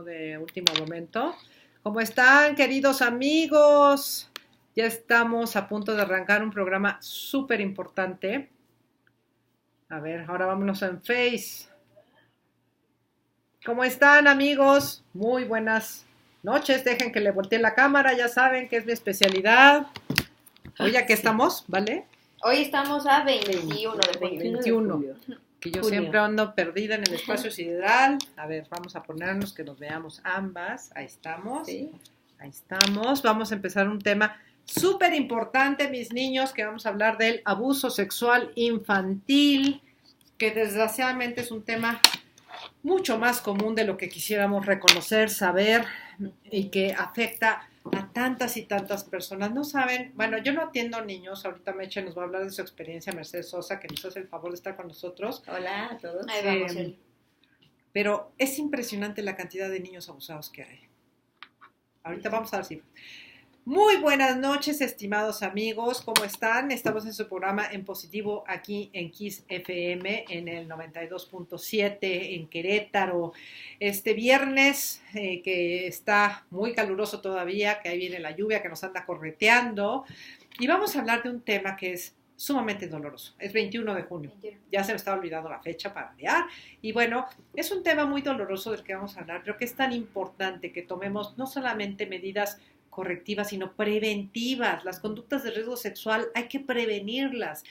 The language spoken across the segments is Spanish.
de último momento. ¿Cómo están, queridos amigos? Ya estamos a punto de arrancar un programa súper importante. A ver, ahora vámonos en Face. ¿Cómo están, amigos? Muy buenas noches. Dejen que le voltee la cámara. Ya saben que es mi especialidad. Hoy aquí estamos, ¿vale? Hoy estamos a 21 de junio. 21. Que yo siempre ando perdida en el espacio sideral. A ver, vamos a ponernos que nos veamos ambas. Ahí estamos. Sí. Ahí estamos. Vamos a empezar un tema súper importante, mis niños, que vamos a hablar del abuso sexual infantil, que desgraciadamente es un tema mucho más común de lo que quisiéramos reconocer, saber, y que afecta a tantas y tantas personas. No saben, bueno, yo no atiendo niños, ahorita Meche nos va a hablar de su experiencia, Mercedes Sosa, que nos hace el favor de estar con nosotros. Hola a todos. Ahí vamos, Eli. Pero es impresionante la cantidad de niños abusados que hay. Ahorita vamos a ver si... Muy buenas noches, estimados amigos, ¿cómo están? Estamos en su programa En Positivo aquí en Kiss FM en el 92.7 en Querétaro. Este viernes que está muy caluroso todavía, que ahí viene la lluvia que nos anda correteando, y vamos a hablar de un tema que es sumamente doloroso. Es 21 de junio. Ya se me estaba olvidando la fecha para variar. Y bueno, es un tema muy doloroso del que vamos a hablar, pero que es tan importante que tomemos no solamente medidas correctivas, sino preventivas. Las conductas de riesgo sexual hay que prevenirlas.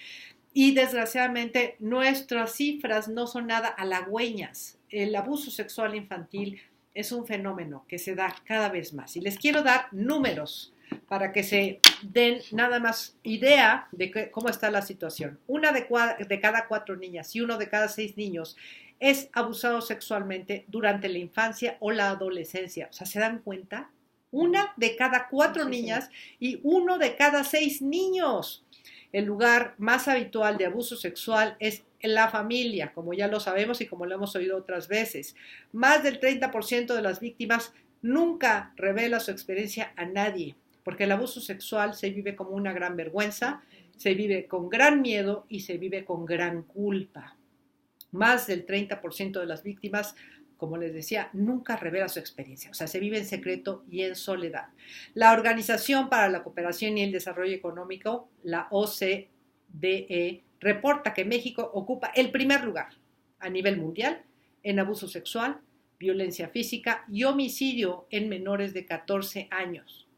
Y desgraciadamente nuestras cifras no son nada halagüeñas. El abuso sexual infantil es un fenómeno que se da cada vez más. Y les quiero dar números para que se den nada más idea de cómo está la situación. Una de cada 4 niñas y 1 de cada 6 niños es abusado sexualmente durante la infancia o la adolescencia. O sea, ¿se dan cuenta? 1 de cada 4 niñas y 1 de cada 6 niños. El lugar más habitual de abuso sexual es en la familia, como ya lo sabemos y como lo hemos oído otras veces. Más del 30% de las víctimas nunca revela su experiencia a nadie, porque el abuso sexual se vive como una gran vergüenza, se vive con gran miedo y se vive con gran culpa. Más del 30% de las víctimas, como les decía, nunca revela su experiencia, o sea, se vive en secreto y en soledad. La Organización para la Cooperación y el Desarrollo Económico, la OCDE, reporta que México ocupa el primer lugar a nivel mundial en abuso sexual, violencia física y homicidio en menores de 14 años.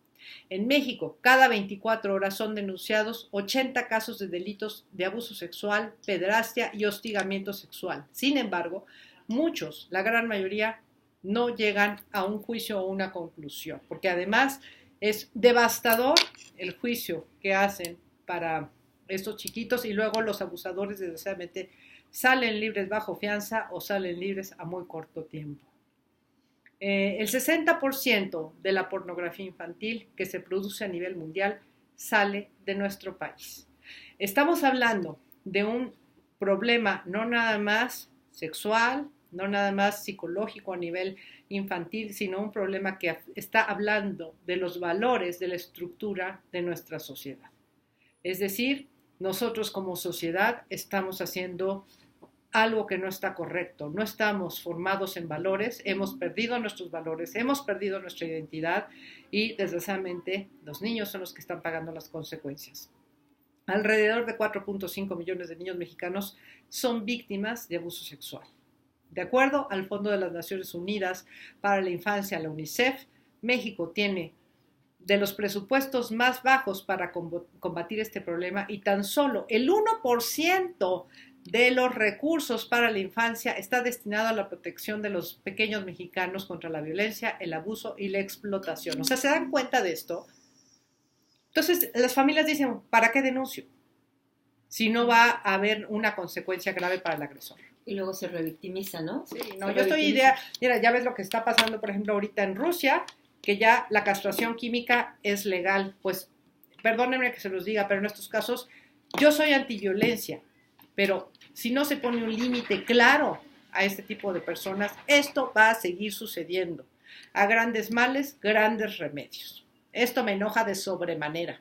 En México, cada 24 horas son denunciados 80 casos de delitos de abuso sexual, pederastia y hostigamiento sexual. Sin embargo, muchos, la gran mayoría, no llegan a un juicio o una conclusión, porque además es devastador el juicio que hacen para estos chiquitos y luego los abusadores desgraciadamente salen libres bajo fianza o salen libres a muy corto tiempo. El 60% de la pornografía infantil que se produce a nivel mundial sale de nuestro país. Estamos hablando de un problema no nada más sexual, no nada más psicológico a nivel infantil, sino un problema que está hablando de los valores, de la estructura de nuestra sociedad. Es decir, nosotros como sociedad estamos haciendo algo que no está correcto, no estamos formados en valores, hemos perdido nuestros valores, hemos perdido nuestra identidad y desgraciadamente los niños son los que están pagando las consecuencias. Alrededor de 4.5 millones de niños mexicanos son víctimas de abuso sexual. De acuerdo al Fondo de las Naciones Unidas para la Infancia, la UNICEF, México tiene de los presupuestos más bajos para combatir este problema y tan solo el 1% de los recursos para la infancia está destinado a la protección de los pequeños mexicanos contra la violencia, el abuso y la explotación. O sea, ¿se dan cuenta de esto? Entonces, las familias dicen, ¿para qué denuncio? Si no va a haber una consecuencia grave para el agresor. Y luego se revictimiza, ¿no? Sí, no, yo estoy mira, ya ves lo que está pasando, por ejemplo, ahorita en Rusia, que ya la castración química es legal. Pues, perdónenme que se los diga, pero en estos casos, yo soy antiviolencia, pero si no se pone un límite claro a este tipo de personas, esto va a seguir sucediendo. A grandes males, grandes remedios. Esto me enoja de sobremanera.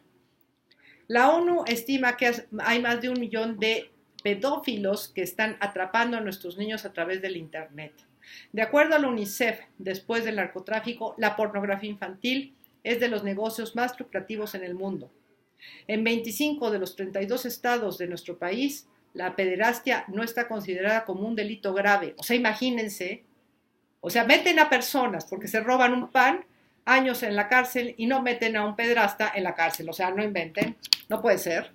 La ONU estima que hay más de 1 millón de pedófilos que están atrapando a nuestros niños a través del Internet. De acuerdo a la UNICEF, después del narcotráfico, la pornografía infantil es de los negocios más lucrativos en el mundo. En 25 de los 32 estados de nuestro país, la pederastia no está considerada como un delito grave. O sea, imagínense, meten a personas porque se roban un pan, años en la cárcel, y no meten a un pederasta en la cárcel. O sea, no inventen, no puede ser.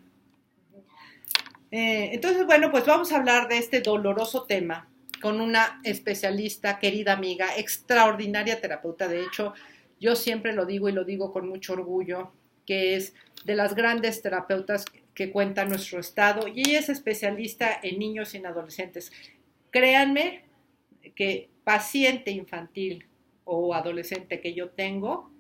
Entonces, bueno, pues vamos a hablar de este doloroso tema con una especialista, querida amiga, extraordinaria terapeuta. De hecho, yo siempre lo digo y lo digo con mucho orgullo, que es de las grandes terapeutas que cuenta nuestro estado, y ella es especialista en niños y en adolescentes. Créanme que paciente infantil o adolescente que yo tengo,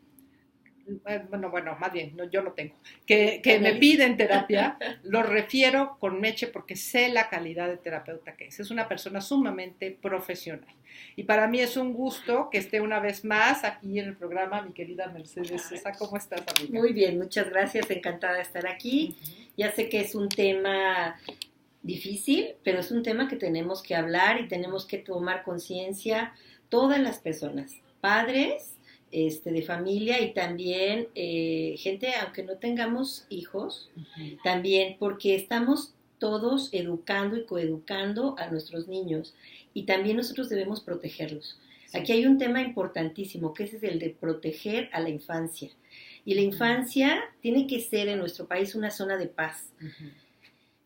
más bien, no, yo no tengo, que me piden terapia, lo refiero con Meche porque sé la calidad de terapeuta que es. Es una persona sumamente profesional. Y para mí es un gusto que esté una vez más aquí en el programa mi querida Mercedes Sosa. ¿Cómo estás, amiga? Muy bien, muchas gracias, encantada de estar aquí. Ya sé que es un tema difícil, pero es un tema que tenemos que hablar y tenemos que tomar conciencia todas las personas, padres, de familia y también gente, aunque no tengamos hijos, también porque estamos todos educando y coeducando a nuestros niños y también nosotros debemos protegerlos. Sí. Aquí hay un tema importantísimo que es el de proteger a la infancia y la infancia tiene que ser en nuestro país una zona de paz.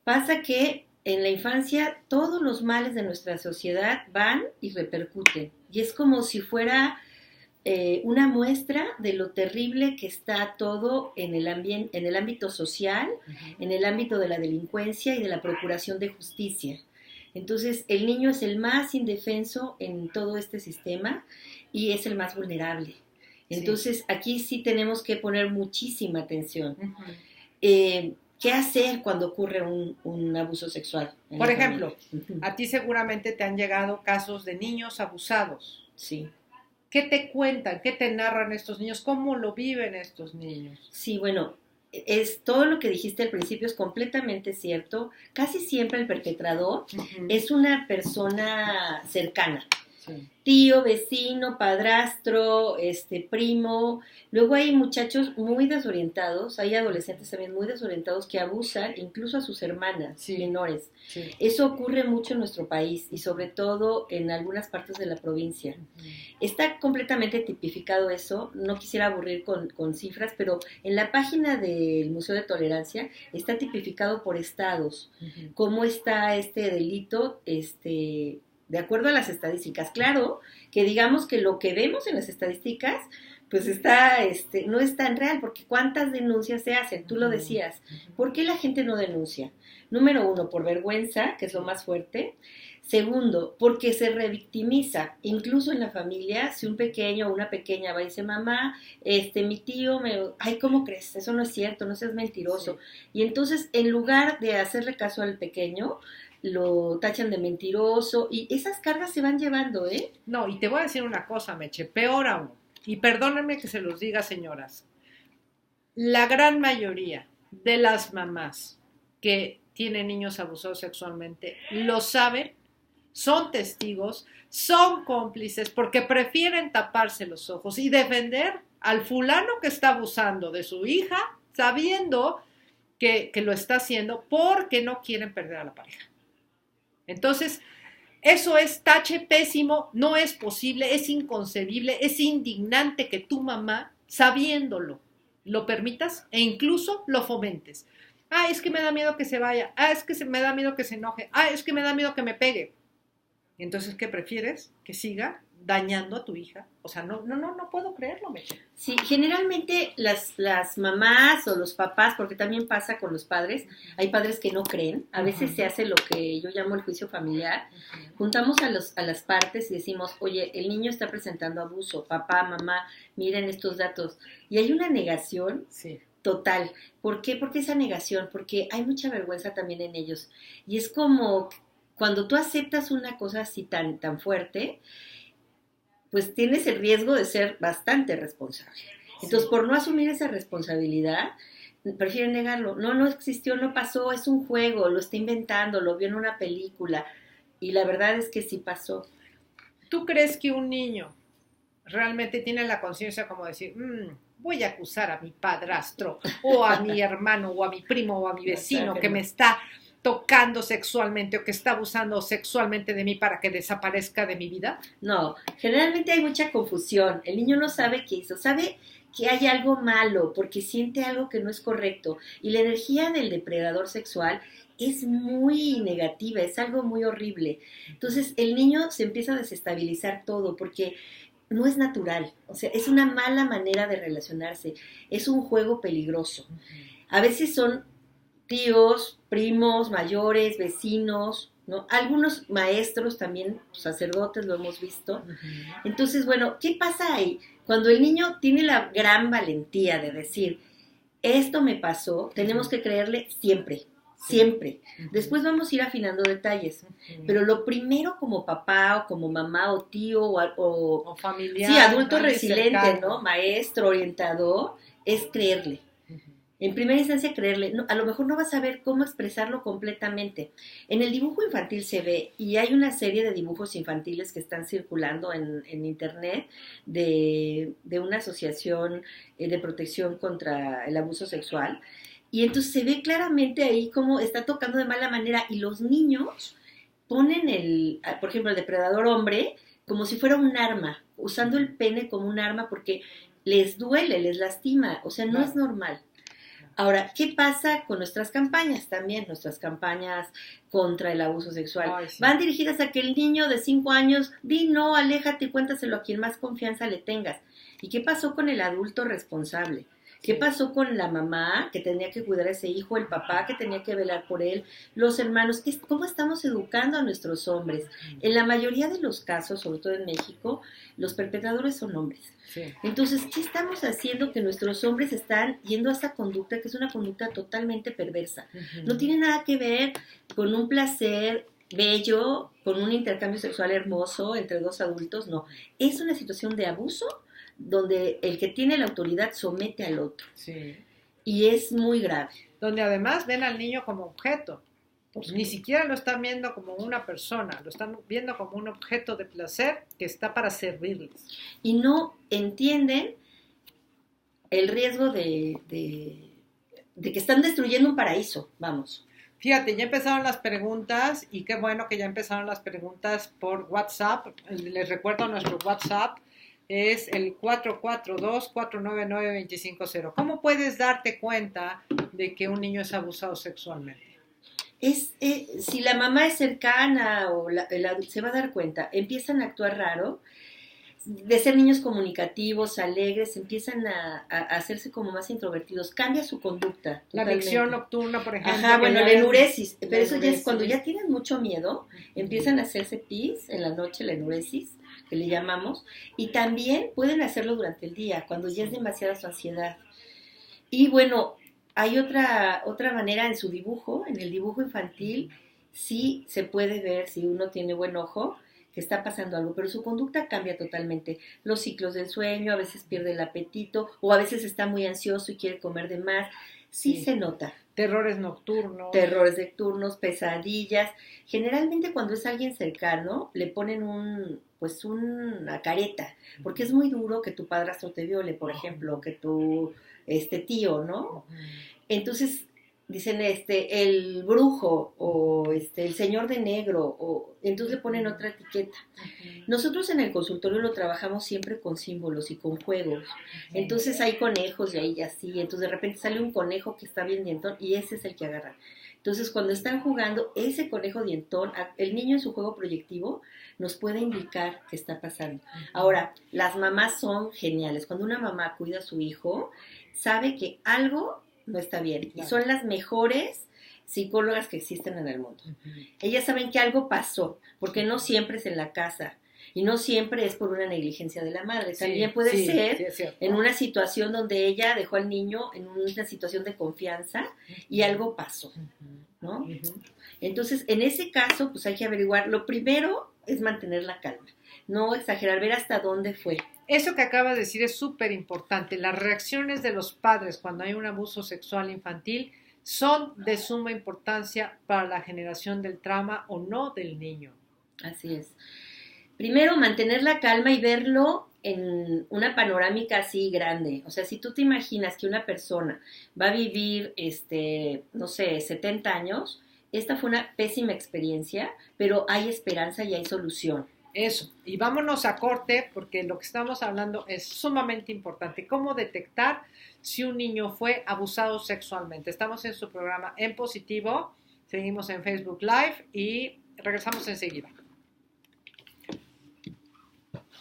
Pasa que en la infancia todos los males de nuestra sociedad van y repercuten y es como si fuera una muestra de lo terrible que está todo en el ámbito social, en el ámbito de la delincuencia y de la procuración de justicia. Entonces, el niño es el más indefenso en todo este sistema y es el más vulnerable. Entonces, sí. Aquí sí tenemos que poner muchísima atención. ¿Qué hacer cuando ocurre un abuso sexual? Por ejemplo, a ti seguramente te han llegado casos de niños abusados. Sí. ¿Qué te cuentan? ¿Qué te narran estos niños? ¿Cómo lo viven estos niños? Sí, bueno, todo lo que dijiste al principio es completamente cierto. Casi siempre el perpetrador es una persona cercana. Sí. Tío, vecino, padrastro, primo. Luego hay muchachos muy desorientados, hay adolescentes también muy desorientados que abusan incluso a sus hermanas menores. Sí. Eso ocurre mucho en nuestro país y sobre todo en algunas partes de la provincia. Está completamente tipificado eso, no quisiera aburrir con cifras, pero en la página del Museo de Tolerancia está tipificado por estados, cómo está este delito, de acuerdo a las estadísticas. Claro que digamos que lo que vemos en las estadísticas pues no es tan real, porque ¿cuántas denuncias se hacen? Tú lo decías. ¿Por qué la gente no denuncia? Número 1, por vergüenza, que es lo más fuerte. Segundo, porque se revictimiza, incluso en la familia, si un pequeño o una pequeña va y dice, mamá, mi tío ay, ¿cómo crees? Eso no es cierto, no seas mentiroso. Sí. Y entonces, en lugar de hacerle caso al pequeño, lo tachan de mentiroso y esas cargas se van llevando, ¿eh? No, y te voy a decir una cosa, Meche, peor aún, y perdónenme que se los diga, señoras, la gran mayoría de las mamás que tienen niños abusados sexualmente lo saben, son testigos, son cómplices porque prefieren taparse los ojos y defender al fulano que está abusando de su hija sabiendo que lo está haciendo porque no quieren perder a la pareja. Entonces, eso es tache pésimo, no es posible, es inconcebible, es indignante que tu mamá, sabiéndolo, lo permitas e incluso lo fomentes. Ah, es que me da miedo que se vaya, es que me da miedo que se enoje, es que me da miedo que me pegue. Entonces, ¿qué prefieres? ¿Que siga dañando a tu hija? O sea, no puedo creerlo, Meche. Sí, generalmente las mamás o los papás, porque también pasa con los padres, hay padres que no creen, a veces se hace lo que yo llamo el juicio familiar, juntamos a las partes y decimos, oye, el niño está presentando abuso, papá, mamá, miren estos datos, y hay una negación total. ¿Por qué? Porque esa negación, porque hay mucha vergüenza también en ellos, y es como cuando tú aceptas una cosa así tan fuerte, pues tienes el riesgo de ser bastante responsable. Entonces, por no asumir esa responsabilidad, prefieren negarlo. No existió, no pasó, es un juego, lo está inventando, lo vio en una película. Y la verdad es que sí pasó. ¿Tú crees que un niño realmente tiene la conciencia como decir, voy a acusar a mi padrastro o a mi hermano o a mi primo o a mi vecino que me está tocando sexualmente o que está abusando sexualmente de mí para que desaparezca de mi vida? No, generalmente hay mucha confusión. El niño no sabe qué hizo, sabe que hay algo malo porque siente algo que no es correcto. Y la energía del depredador sexual es muy negativa, es algo muy horrible. Entonces el niño se empieza a desestabilizar todo porque no es natural. O sea, es una mala manera de relacionarse. Es un juego peligroso. A veces son tíos, primos, mayores, vecinos, ¿no? Algunos maestros también, sacerdotes, lo hemos visto. Entonces, bueno, ¿qué pasa ahí? Cuando el niño tiene la gran valentía de decir, esto me pasó, tenemos que creerle siempre, siempre. Después vamos a ir afinando detalles, pero lo primero como papá o como mamá o tío o familiar, sí, adulto resiliente, cercano, ¿no? Maestro, orientador, es creerle. En primera instancia creerle, no, a lo mejor no vas a saber cómo expresarlo completamente. En el dibujo infantil se ve, y hay una serie de dibujos infantiles que están circulando en internet de una asociación de protección contra el abuso sexual, y entonces se ve claramente ahí cómo está tocando de mala manera, y los niños ponen por ejemplo, el depredador hombre como si fuera un arma, usando el pene como un arma porque les duele, les lastima, o sea, no es normal. Ahora, ¿qué pasa con nuestras campañas también? Nuestras campañas contra el abuso sexual. Ay, sí. Van dirigidas a que el niño de 5 años, di no, aléjate y cuéntaselo a quien más confianza le tengas. ¿Y qué pasó con el adulto responsable? ¿Qué pasó con la mamá que tenía que cuidar a ese hijo, el papá que tenía que velar por él, los hermanos? ¿Cómo estamos educando a nuestros hombres? En la mayoría de los casos, sobre todo en México, los perpetradores son hombres. Sí. Entonces, ¿qué estamos haciendo que nuestros hombres están yendo a esa conducta que es una conducta totalmente perversa? No tiene nada que ver con un placer bello, con un intercambio sexual hermoso entre dos adultos, no. Es una situación de abuso donde el que tiene la autoridad somete al otro. Sí. Y es muy grave. Donde además ven al niño como objeto. Ni siquiera lo están viendo como una persona, lo están viendo como un objeto de placer que está para servirles. Y no entienden el riesgo de que están destruyendo un paraíso, vamos. Fíjate, ya empezaron las preguntas y qué bueno que ya empezaron las preguntas por WhatsApp. Les recuerdo nuestro WhatsApp. Es el 442-499-250. ¿Cómo puedes darte cuenta de que un niño es abusado sexualmente? Si la mamá es cercana o se va a dar cuenta, empiezan a actuar raro, de ser niños comunicativos, alegres, empiezan a hacerse como más introvertidos, cambia su conducta. La adicción nocturna, por ejemplo. Ajá, bueno, la enuresis, pero eso ya es cuando ya tienen mucho miedo, empiezan a hacerse pis en la noche, la enuresis, que le llamamos, y también pueden hacerlo durante el día, cuando ya es demasiada su ansiedad. Y bueno, hay otra manera en su dibujo, en el dibujo infantil, sí se puede ver, si uno tiene buen ojo, que está pasando algo, pero su conducta cambia totalmente. Los ciclos del sueño, a veces pierde el apetito, o a veces está muy ansioso y quiere comer de más. Sí se nota. Terrores nocturnos. Terrores nocturnos, pesadillas. Generalmente cuando es alguien cercano, le ponen una careta, porque es muy duro que tu padrastro te viole, por ejemplo, que tu tío, ¿no? Entonces dicen el brujo o el señor de negro, o entonces le ponen otra etiqueta. Nosotros en el consultorio lo trabajamos siempre con símbolos y con juegos. Entonces hay conejos y ahí así, entonces de repente sale un conejo que está bien dientón y ese es el que agarran. Entonces cuando están jugando, ese conejo dientón, el niño en su juego proyectivo nos puede indicar qué está pasando. Ahora, las mamás son geniales. Cuando una mamá cuida a su hijo, sabe que algo no está bien. Claro. Y son las mejores psicólogas que existen en el mundo. Ellas saben que algo pasó, porque no siempre es en la casa. Y no siempre es por una negligencia de la madre. También puede ser en una situación donde ella dejó al niño en una situación de confianza y algo pasó, ¿no? Entonces, en ese caso, pues hay que averiguar. Lo primero es mantener la calma, no exagerar, ver hasta dónde fue. Eso que acaba de decir es súper importante. Las reacciones de los padres cuando hay un abuso sexual infantil son de suma importancia para la generación del trauma o no del niño. Así es. Primero, mantener la calma y verlo en una panorámica así grande. O sea, si tú te imaginas que una persona va a vivir, no sé, 70 años, esta fue una pésima experiencia, pero hay esperanza y hay solución. Eso, y vámonos a corte porque lo que estamos hablando es sumamente importante. ¿Cómo detectar si un niño fue abusado sexualmente? Estamos en su programa En Positivo, seguimos en Facebook Live y regresamos enseguida.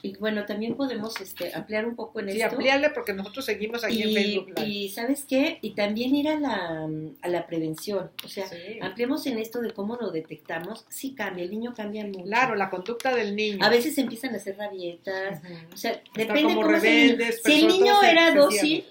Y bueno, también podemos ampliar un poco en esto. Sí, ampliarle porque nosotros seguimos aquí en Facebook Live. Y ¿sabes qué? Y también ir a la prevención. O sea, sí. Ampliemos en esto de cómo lo detectamos. Sí cambia, el niño cambia mucho. Claro, la conducta del niño. A veces empiezan a hacer rabietas. O sea, depende como rebeldes. Si el niño era dócil,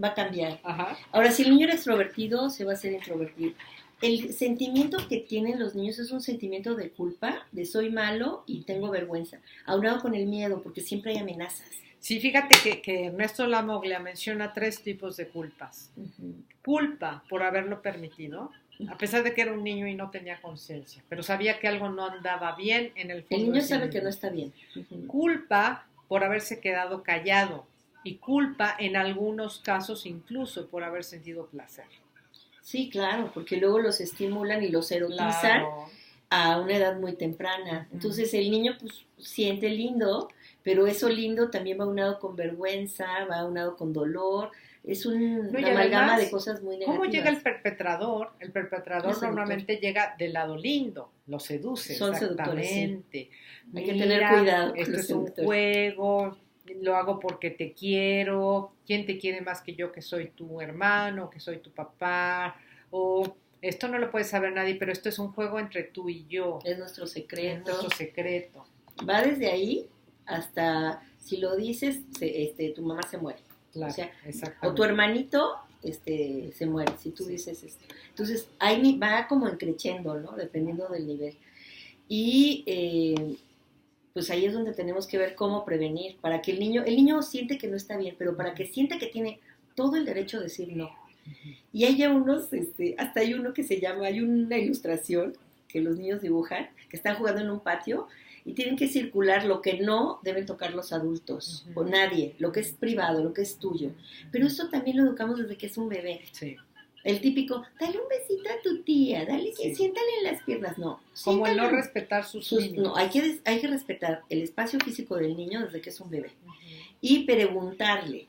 va a cambiar. Ajá. Ahora, si el niño era extrovertido, se va a hacer introvertido. El sentimiento que tienen los niños es un sentimiento de culpa, de soy malo y tengo vergüenza, aunado con el miedo, porque siempre hay amenazas. Sí, fíjate que Ernesto Lamoglia menciona 3 tipos de culpas. Uh-huh. Culpa por haberlo permitido, a pesar de que era un niño y no tenía conciencia, pero sabía que algo no andaba bien en el fondo. El niño sabe que no está bien. Uh-huh. Culpa por haberse quedado callado y culpa en algunos casos incluso por haber sentido placer. Sí, claro, porque luego los estimulan y los erotizan a una edad muy temprana. Entonces el niño pues siente lindo, pero eso lindo también va unado con vergüenza, va unado con dolor. Es una amalgama de cosas muy negativas. ¿Cómo llega el perpetrador? El perpetrador normalmente llega del lado lindo, lo seduce. Son exactamente. Sí. Hay que tener cuidado. Esto es un juego, lo hago porque te quiero. ¿Quién te quiere más que yo, que soy tu hermano, que soy tu papá? O esto no lo puede saber nadie, pero esto es un juego entre tú y yo. Es nuestro secreto. Es nuestro secreto. Va desde ahí hasta, si lo dices, tu mamá se muere. Claro, o sea, o tu hermanito se muere, si tú dices esto. Entonces, ahí va como creciendo, ¿no? Dependiendo del nivel. Y pues ahí es donde tenemos que ver cómo prevenir, para que el niño siente que no está bien, pero para que sienta que tiene todo el derecho a decir no. Uh-huh. Y hay unos, hasta hay uno que se llama, hay una ilustración que los niños dibujan, que están jugando en un patio, y tienen que circular lo que no deben tocar los adultos, uh-huh, o nadie, lo que es privado, lo que es tuyo. Pero eso también lo educamos desde que es un bebé. Sí. El típico, dale un besito a tu tía, dale, sí, siéntale en las piernas. No. Como el no respetar sus límites. No, hay que respetar el espacio físico del niño desde que es un bebé. Uh-huh. Y preguntarle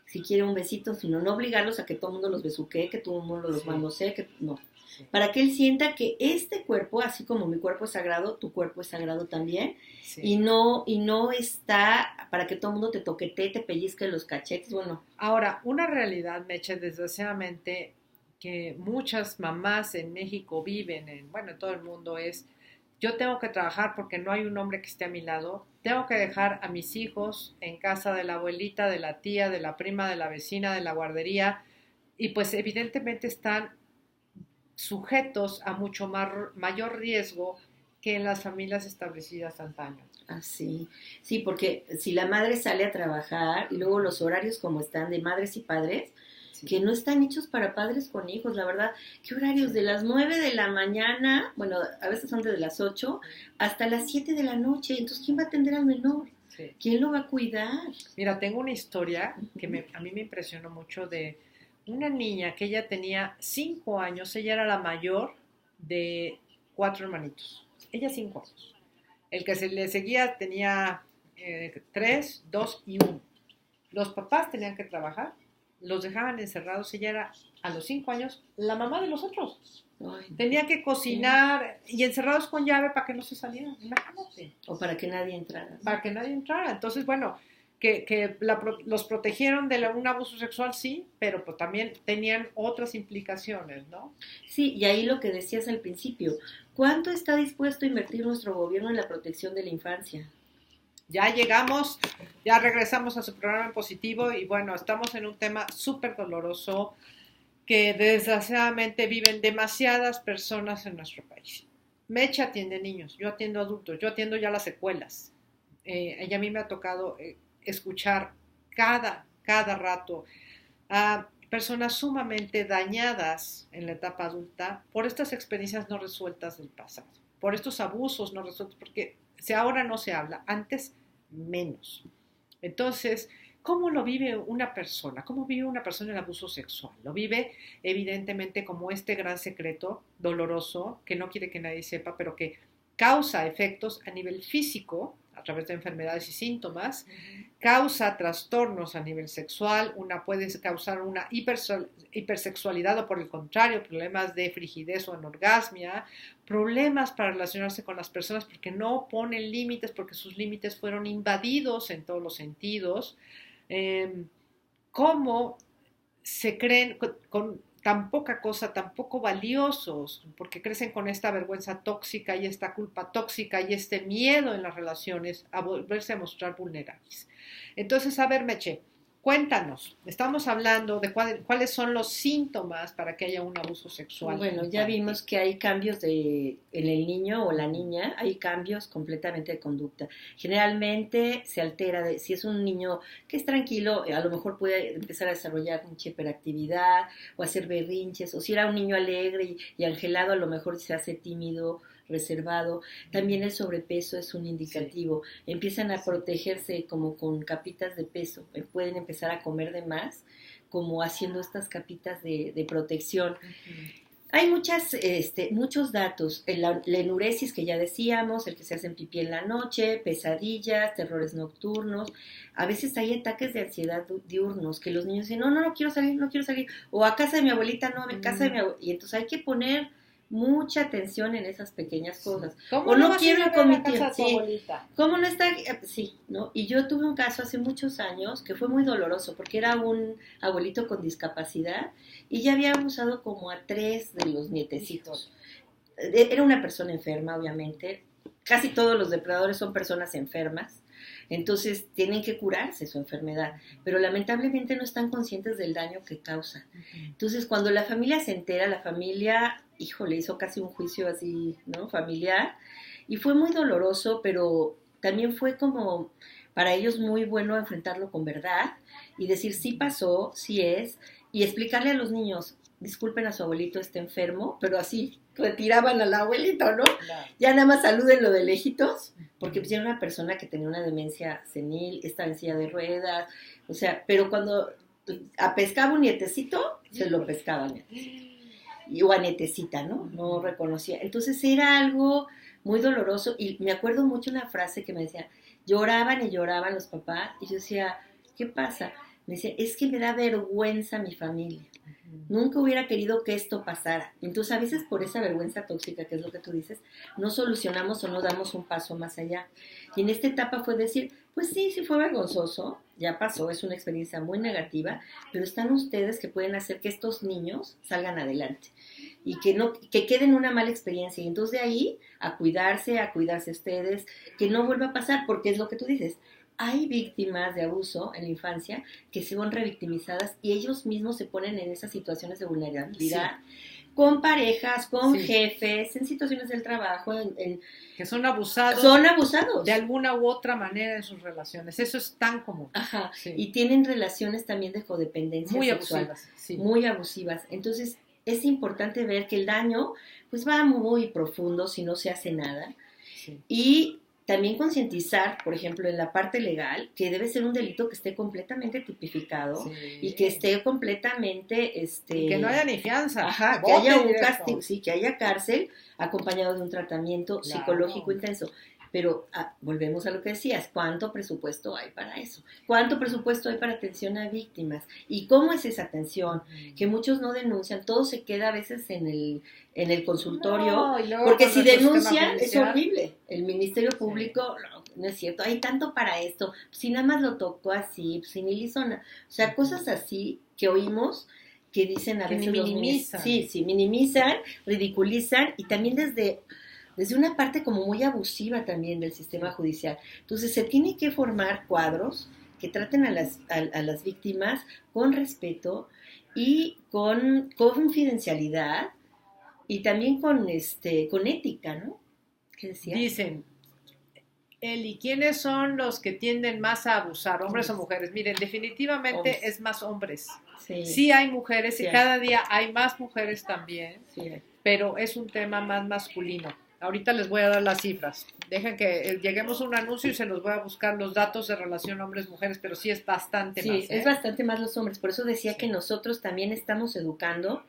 si quiere un besito, sino no obligarlos a que todo el mundo los besuquee, que todo el mundo los manosee, que no. Sí. Para que él sienta que este cuerpo, así como mi cuerpo es sagrado, tu cuerpo es sagrado también. Sí. Y no está para que todo el mundo te toquetee, te pellizque los cachetes, bueno. Ahora, una realidad, Meche, desgraciadamente, que muchas mamás en México viven, en todo el mundo, es: yo tengo que trabajar porque no hay un hombre que esté a mi lado, tengo que dejar a mis hijos en casa de la abuelita, de la tía, de la prima, de la vecina, de la guardería, y pues evidentemente están sujetos a mucho mayor riesgo que en las familias establecidas antaño. Así, sí, porque si la madre sale a trabajar y luego los horarios como están de madres y padres, sí, que no están hechos para padres con hijos, la verdad, ¿qué horarios? De las 9 de la mañana, bueno, a veces son desde las 8, hasta las 7 de la noche, entonces ¿quién va a atender al menor? Sí. ¿Quién lo va a cuidar? Mira, tengo una historia que a mí me impresionó mucho de una niña que ella tenía 5 años, ella era la mayor de 4 hermanitos, ella 5 años. El que se le seguía tenía 3, 2 y 1. Los papás tenían que trabajar, los dejaban encerrados, ella era a los 5 años la mamá de los otros. Ay, tenía que cocinar y encerrados con llave para que no se salieran, imagínate. O para que nadie entrara. Para que nadie entrara. Entonces, bueno, que los protegieron de un abuso sexual, sí, pero pues también tenían otras implicaciones, ¿no? Sí, y ahí lo que decías al principio, ¿cuánto está dispuesto a invertir nuestro gobierno en la protección de la infancia? Ya llegamos, ya regresamos a su programa En Positivo y bueno, estamos en un tema súper doloroso que desgraciadamente viven demasiadas personas en nuestro país. Meche atiende niños, yo atiendo adultos, yo atiendo ya las secuelas. Y a mí me ha tocado escuchar cada rato a personas sumamente dañadas en la etapa adulta por estas experiencias no resueltas del pasado, por estos abusos no resueltos, porque Si ahora no se habla, antes menos. Entonces, ¿cómo lo vive una persona? ¿Cómo vive una persona el abuso sexual? Lo vive evidentemente como este gran secreto doloroso que no quiere que nadie sepa, pero que causa efectos a nivel físico, a través de enfermedades y síntomas, causa trastornos a nivel sexual, puede causar una hipersexualidad o por el contrario, problemas de frigidez o anorgasmia, problemas para relacionarse con las personas porque no ponen límites, porque sus límites fueron invadidos en todos los sentidos. Cómo se creen con tan poca cosa, tan poco valiosos, porque crecen con esta vergüenza tóxica y esta culpa tóxica y este miedo en las relaciones a volverse a mostrar vulnerables. Entonces, a ver, Meche, cuéntanos, estamos hablando de cuáles son los síntomas para que haya un abuso sexual. Bueno, ya vimos que hay cambios en el niño o la niña, hay cambios completamente de conducta. Generalmente se altera, si es un niño que es tranquilo, a lo mejor puede empezar a desarrollar mucha hiperactividad o hacer berrinches, o si era un niño alegre y angelado, a lo mejor se hace tímido, reservado. También el sobrepeso es un indicativo. Sí. Empiezan a protegerse como con capitas de peso, pueden empezar a comer de más, como haciendo estas capitas de protección. Uh-huh. Hay muchos datos, la enuresis que ya decíamos, el que se hacen pipí en la noche, pesadillas, terrores nocturnos. A veces hay ataques de ansiedad diurnos, que los niños dicen, no quiero salir, o a casa de mi abuelita, no, a casa de mi abuelita. Y entonces hay que poner mucha atención en esas pequeñas cosas. ¿Cómo o no no quiero ir con mi tía, sí. ¿Cómo no está? Sí, ¿no? Y yo tuve un caso hace muchos años que fue muy doloroso porque era un abuelito con discapacidad y ya había abusado como a 3 de los nietecitos. Era una persona enferma, obviamente. Casi todos los depredadores son personas enfermas. Entonces tienen que curarse su enfermedad, pero lamentablemente no están conscientes del daño que causan. Entonces cuando la familia se entera, la familia, híjole, hizo casi un juicio así, ¿no? Familiar, y fue muy doloroso, pero también fue como para ellos muy bueno enfrentarlo con verdad y decir sí pasó, sí es, y explicarle a los niños, disculpen a su abuelito, está enfermo, pero así retiraban al abuelito, ¿no? Claro. Ya nada más salúdenlo de lejitos, porque pues era una persona que tenía una demencia senil, estaba en silla de ruedas, o sea, pero cuando pescaba un nietecito, se lo pescaban, o a nietecita, ¿no? No reconocía. Entonces era algo muy doloroso, y me acuerdo mucho una frase que me decía, lloraban y lloraban los papás, y yo decía, ¿qué pasa? Me decía, es que me da vergüenza mi familia. Nunca hubiera querido que esto pasara. Entonces, a veces por esa vergüenza tóxica, que es lo que tú dices, no solucionamos o no damos un paso más allá. Y en esta etapa fue decir, pues sí fue vergonzoso, ya pasó, es una experiencia muy negativa, pero están ustedes que pueden hacer que estos niños salgan adelante y que queden una mala experiencia. Y entonces de ahí a cuidarse ustedes, que no vuelva a pasar, porque es lo que tú dices. Hay víctimas de abuso en la infancia que se van revictimizadas y ellos mismos se ponen en esas situaciones de vulnerabilidad, sí, con parejas, con jefes, en situaciones del trabajo, que son abusados. Son abusados. De alguna u otra manera en sus relaciones. Eso es tan común. Ajá. Sí. Y tienen relaciones también de codependencia muy sexual. Abusivas, sí. Muy abusivas. Entonces, es importante ver que el daño pues va muy profundo si no se hace nada. Sí. Y también concientizar, por ejemplo, en la parte legal, que debe ser un delito que esté completamente tipificado, sí, y que esté completamente... Y que no haya ni fianza. Ajá, que haya un castigo, sí, que haya cárcel acompañado de un tratamiento psicológico intenso. Pero volvemos a lo que decías, ¿cuánto presupuesto hay para eso? ¿Cuánto presupuesto hay para atención a víctimas? ¿Y cómo es esa atención? Que muchos no denuncian, todo se queda a veces en el consultorio, porque si denuncian es horrible. El Ministerio Público, no es cierto, hay tanto para esto, si nada más lo tocó así, si ni le hizo nada. O sea, cosas así que oímos que dicen a veces minimizan. Sí, minimizan, ridiculizan, y también desde una parte como muy abusiva también del sistema judicial. Entonces se tiene que formar cuadros que traten a las víctimas con respeto y con confidencialidad y también con ética, ¿no? ¿Qué decía? Dicen, Eli, ¿quiénes son los que tienden más a abusar, hombres o mujeres? Miren, definitivamente es más hombres. Sí hay mujeres, y cada día hay más mujeres también, pero es un tema más masculino. ahorita les voy a dar las cifras. Dejen que lleguemos a un anuncio y se los voy a buscar los datos de relación hombres-mujeres, pero sí es bastante más. Sí, es bastante más los hombres. Por eso decía que nosotros también estamos educando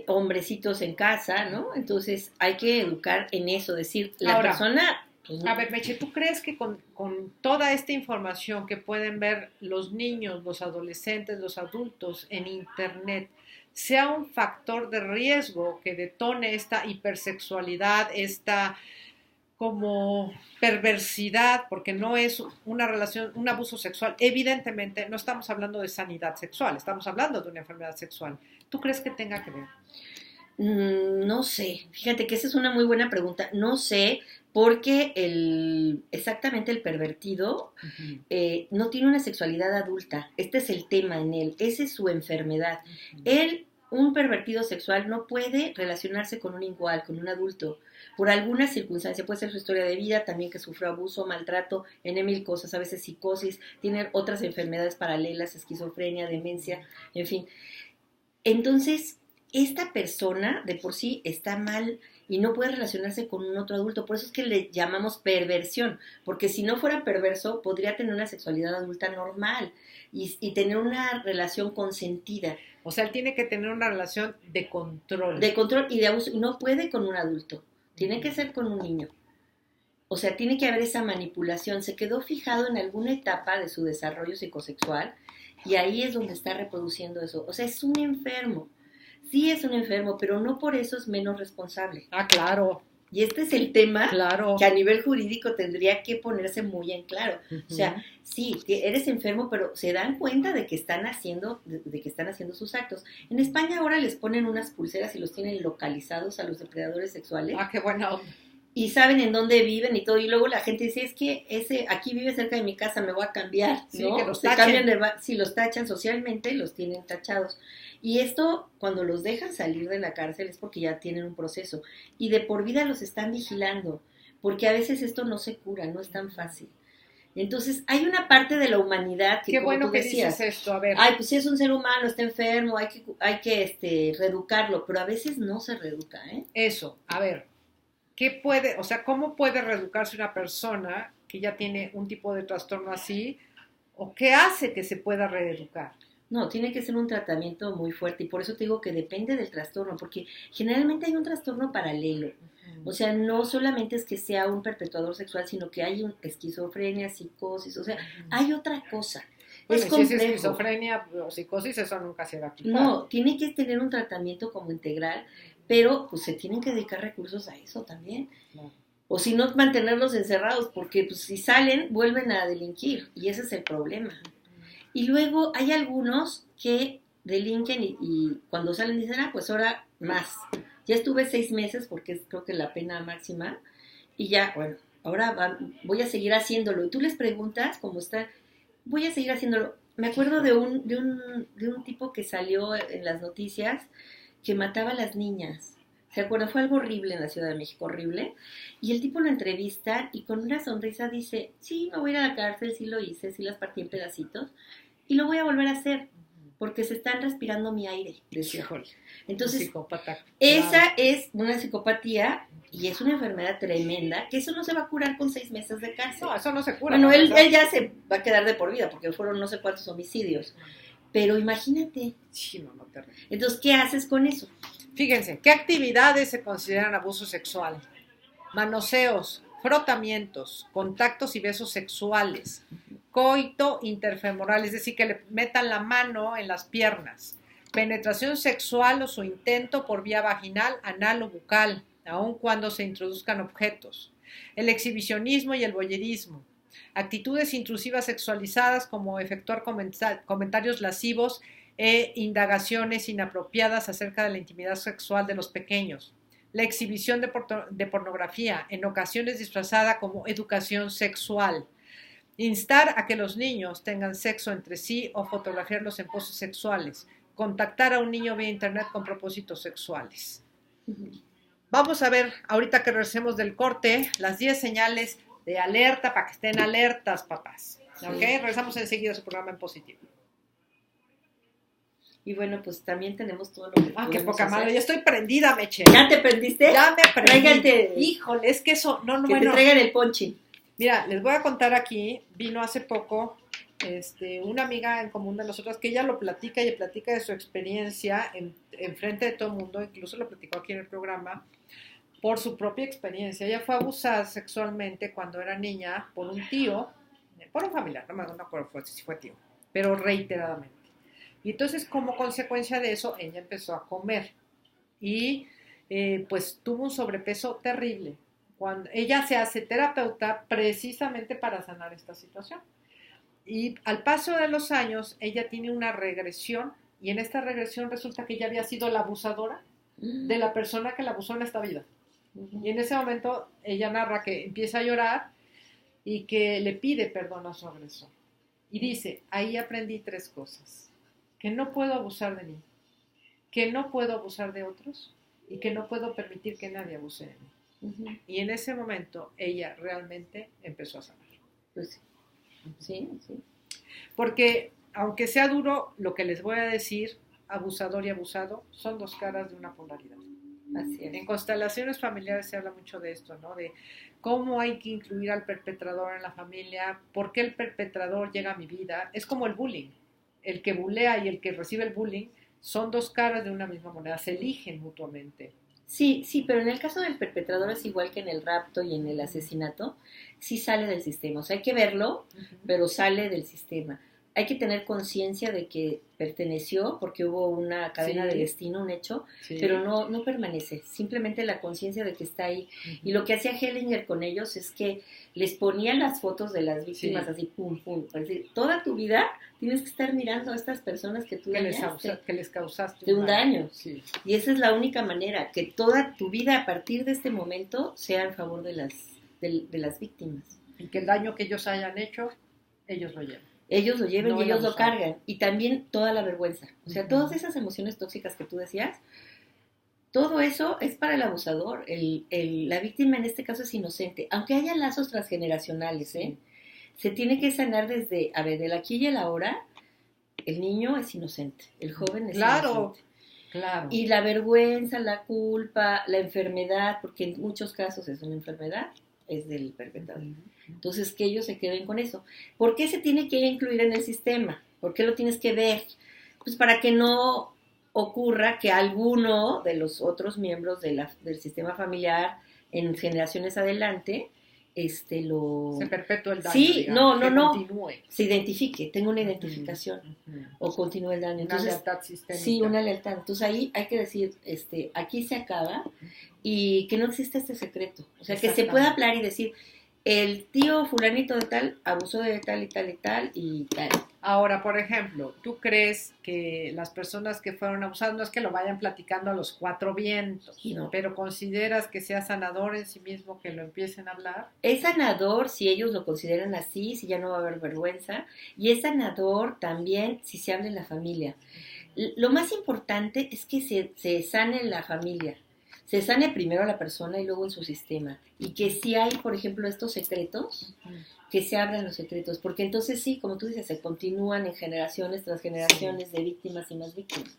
hombrecitos en casa, ¿no? Entonces hay que educar en eso, decir, la Ahora, persona... A ver, Meche, ¿tú crees que con toda esta información que pueden ver los niños, los adolescentes, los adultos en Internet, sea un factor de riesgo que detone esta hipersexualidad, esta como perversidad, porque no es una relación, un abuso sexual? Evidentemente no estamos hablando de sanidad sexual, estamos hablando de una enfermedad sexual. ¿Tú crees que tenga que ver? No sé, fíjate que esa es una muy buena pregunta. No sé, porque exactamente el pervertido no tiene una sexualidad adulta. Este es el tema en él, esa es su enfermedad. Un pervertido sexual no puede relacionarse con un igual, con un adulto, por alguna circunstancia. Puede ser su historia de vida, también que sufrió abuso, maltrato, en mil cosas, a veces psicosis, tiene otras enfermedades paralelas, esquizofrenia, demencia, en fin. Entonces, esta persona de por sí está mal y no puede relacionarse con un otro adulto. Por eso es que le llamamos perversión, porque si no fuera perverso, podría tener una sexualidad adulta normal y tener una relación consentida. O sea, él tiene que tener una relación de control. De control y de abuso, y no puede con un adulto, tiene que ser con un niño. O sea, tiene que haber esa manipulación. Se quedó fijado en alguna etapa de su desarrollo psicosexual y ahí es donde está reproduciendo eso. O sea, es un enfermo. Sí es un enfermo, pero no por eso es menos responsable. Ah, claro. Y este es el tema claro. que a nivel jurídico tendría que ponerse muy en claro. O sea, sí, que eres enfermo, pero se dan cuenta de que están haciendo sus actos. En España ahora les ponen unas pulseras y los tienen localizados a los depredadores sexuales. Ah, qué buena onda. Y saben en dónde viven y todo. Y luego la gente dice, es que aquí vive cerca de mi casa, me voy a cambiar. Sí, ¿no? que los tachen. Si los tachan socialmente, los tienen tachados. Y esto, cuando los dejan salir de la cárcel, es porque ya tienen un proceso. Y de por vida los están vigilando, porque a veces esto no se cura, no es tan fácil. Entonces, hay una parte de la humanidad que, qué como bueno tú que decías, dices esto, a ver. Ay, pues si es un ser humano, está enfermo, hay que reeducarlo, pero a veces no se reeduca, ¿eh? Eso, a ver, ¿cómo puede reeducarse una persona que ya tiene un tipo de trastorno así? ¿O qué hace que se pueda reeducar? No, tiene que ser un tratamiento muy fuerte y por eso te digo que depende del trastorno, porque generalmente hay un trastorno paralelo. O sea, no solamente es que sea un perpetuador sexual, sino que hay esquizofrenia, psicosis, o sea, hay otra cosa. Bueno, es complejo. Si es esquizofrenia o psicosis, eso nunca se va a quitar. No, tiene que tener un tratamiento como integral, pero pues se tienen que dedicar recursos a eso también. No. O si no, mantenerlos encerrados, porque pues, si salen, vuelven a delinquir, y ese es el problema. Y luego hay algunos que delinquen y cuando salen dicen, pues ahora más. Ya estuve 6 meses porque es creo que la pena máxima y ya, bueno, ahora voy a seguir haciéndolo. Y tú les preguntas cómo está, voy a seguir haciéndolo. Me acuerdo de un tipo que salió en las noticias que mataba a las niñas. ¿Se acuerdan? Fue algo horrible en la Ciudad de México, horrible. Y el tipo lo entrevista y con una sonrisa dice, sí, me voy a ir a la cárcel, sí lo hice, sí las partí en pedacitos. Y lo voy a volver a hacer, porque se están respirando mi aire, decía. Entonces, esa es una psicopatía y es una enfermedad tremenda, que eso no se va a curar con 6 meses de cárcel. No, eso no se cura. Bueno, él ya se va a quedar de por vida, porque fueron no sé cuántos homicidios. Pero imagínate. Sí, no terrible. Entonces, ¿qué haces con eso? Fíjense, ¿qué actividades se consideran abuso sexual? Manoseos, frotamientos, contactos y besos sexuales, coito interfemoral, es decir, que le metan la mano en las piernas, penetración sexual o su intento por vía vaginal, anal o bucal, aun cuando se introduzcan objetos, el exhibicionismo y el voyerismo, actitudes intrusivas sexualizadas como efectuar comentarios lascivos e indagaciones inapropiadas acerca de la intimidad sexual de los pequeños, la exhibición de pornografía, en ocasiones disfrazada como educación sexual, instar a que los niños tengan sexo entre sí o fotografiarlos en poses sexuales, contactar a un niño vía internet con propósitos sexuales. Vamos a ver, ahorita que regresemos del corte, las 10 señales de alerta para que estén alertas, papás. ¿Ok? Regresamos enseguida a su programa En Positivo. Y bueno, pues también tenemos todo lo que qué podemos poca hacer. madre, ya estoy prendida, Meche. ¿Ya te prendiste? Ya me prendí. Tráigate. Híjole, es que eso, no, Que bueno. te traigan el ponche. Mira, les voy a contar aquí, vino hace poco una amiga en común de nosotros que ella lo platica y platica de su experiencia en frente de todo el mundo, incluso lo platicó aquí en el programa, por su propia experiencia. Ella fue abusada sexualmente cuando era niña por un tío, por un familiar, no me acuerdo si fue tío, pero reiteradamente. Y entonces, como consecuencia de eso, ella empezó a comer y pues tuvo un sobrepeso terrible. Cuando ella se hace terapeuta precisamente para sanar esta situación. Y al paso de los años, ella tiene una regresión y en esta regresión resulta que ella había sido la abusadora de la persona que la abusó en esta vida. Y en ese momento ella narra que empieza a llorar y que le pide perdón a su agresor. Y dice, ahí aprendí 3 cosas. Que no puedo abusar de mí, que no puedo abusar de otros y que no puedo permitir que nadie abuse de mí. Y en ese momento ella realmente empezó a sanar. Pues sí. Porque aunque sea duro, lo que les voy a decir, abusador y abusado, son 2 caras de una polaridad. Así es. En constelaciones familiares se habla mucho de esto, ¿no? De cómo hay que incluir al perpetrador en la familia, por qué el perpetrador llega a mi vida. Es como el bullying. El que bulea y el que recibe el bullying son 2 caras de una misma moneda, se eligen mutuamente. Sí, pero en el caso del perpetrador es igual que en el rapto y en el asesinato, sí sale del sistema. O sea, hay que verlo, pero sale del sistema. Hay que tener conciencia de que perteneció porque hubo una cadena de destino, un hecho, pero no permanece. Simplemente la conciencia de que está ahí. Y lo que hacía Hellinger con ellos es que les ponía las fotos de las víctimas así, pum, pum. Es decir, toda tu vida tienes que estar mirando a estas personas que tú dañaste. Que les causaste un daño. Sí. Y esa es la única manera, que toda tu vida a partir de este momento sea en favor de las víctimas. Y que el daño que ellos hayan hecho, ellos lo llevan. Ellos lo lleven y ellos lo cargan. Y también toda la vergüenza. O sea, todas esas emociones tóxicas que tú decías, todo eso es para el abusador. La víctima en este caso es inocente. Aunque haya lazos transgeneracionales, se tiene que sanar desde, del aquí y el ahora. El niño es inocente, el joven es inocente. Claro. Y la vergüenza, la culpa, la enfermedad, porque en muchos casos es una enfermedad, es del perpetrador. Entonces, que ellos se queden con eso. ¿Por qué se tiene que incluir en el sistema? ¿Por qué lo tienes que ver? Pues para que no ocurra que alguno de los otros miembros del sistema familiar en generaciones adelante se perpetúe el daño. Sí, digamos, no. Se identifique, tenga una identificación o continúe el daño. Entonces, una lealtad sistémica. Sí, una lealtad. Entonces ahí hay que decir, aquí se acaba y que no exista este secreto. O sea, que se pueda hablar y decir, el tío fulanito de tal abusó de tal y tal y tal y tal. Ahora, por ejemplo, ¿tú crees que las personas que fueron abusadas no es que lo vayan platicando a los 4 vientos, pero consideras que sea sanador en sí mismo que lo empiecen a hablar? Es sanador si ellos lo consideran así, si ya no va a haber vergüenza, y es sanador también si se habla en la familia. Lo más importante es que se sane en la familia. Se sane primero a la persona y luego en su sistema. Y que si hay, por ejemplo, estos secretos, que se abran los secretos. Porque entonces sí, como tú dices, se continúan en generaciones tras generaciones de víctimas y más víctimas.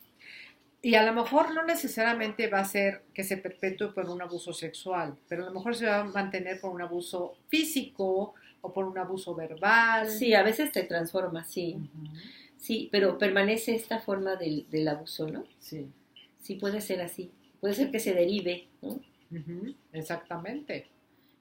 Y a lo mejor no necesariamente va a ser que se perpetúe por un abuso sexual, pero a lo mejor se va a mantener por un abuso físico o por un abuso verbal. Sí, a veces se transforma, sí. Sí, pero permanece esta forma del abuso, ¿no? Sí. Sí, puede ser así. Puede ser que se derive, ¿no? Exactamente.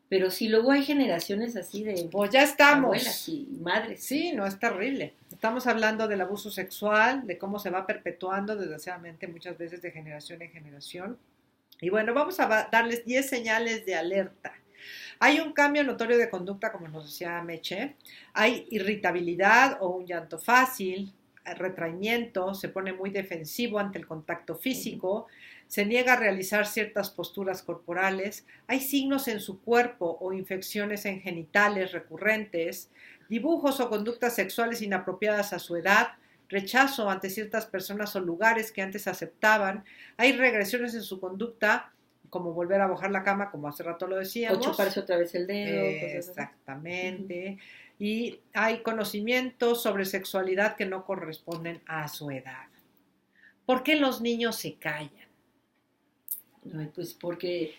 Pero si luego hay generaciones así de... Pues ya estamos. Abuelas y madres. Sí, no, es terrible. Estamos hablando del abuso sexual, de cómo se va perpetuando, desgraciadamente, muchas veces de generación en generación. Y bueno, vamos a darles 10 señales de alerta. Hay un cambio notorio de conducta, como nos decía Meche. Hay irritabilidad o un llanto fácil, retraimiento, se pone muy defensivo ante el contacto físico, se niega a realizar ciertas posturas corporales, hay signos en su cuerpo o infecciones en genitales recurrentes, dibujos o conductas sexuales inapropiadas a su edad, rechazo ante ciertas personas o lugares que antes aceptaban, hay regresiones en su conducta, como volver a bajar la cama, como hace rato lo decíamos. O chuparse otra vez el dedo. Exactamente. Y hay conocimientos sobre sexualidad que no corresponden a su edad. ¿Por qué los niños se callan? Ay, pues porque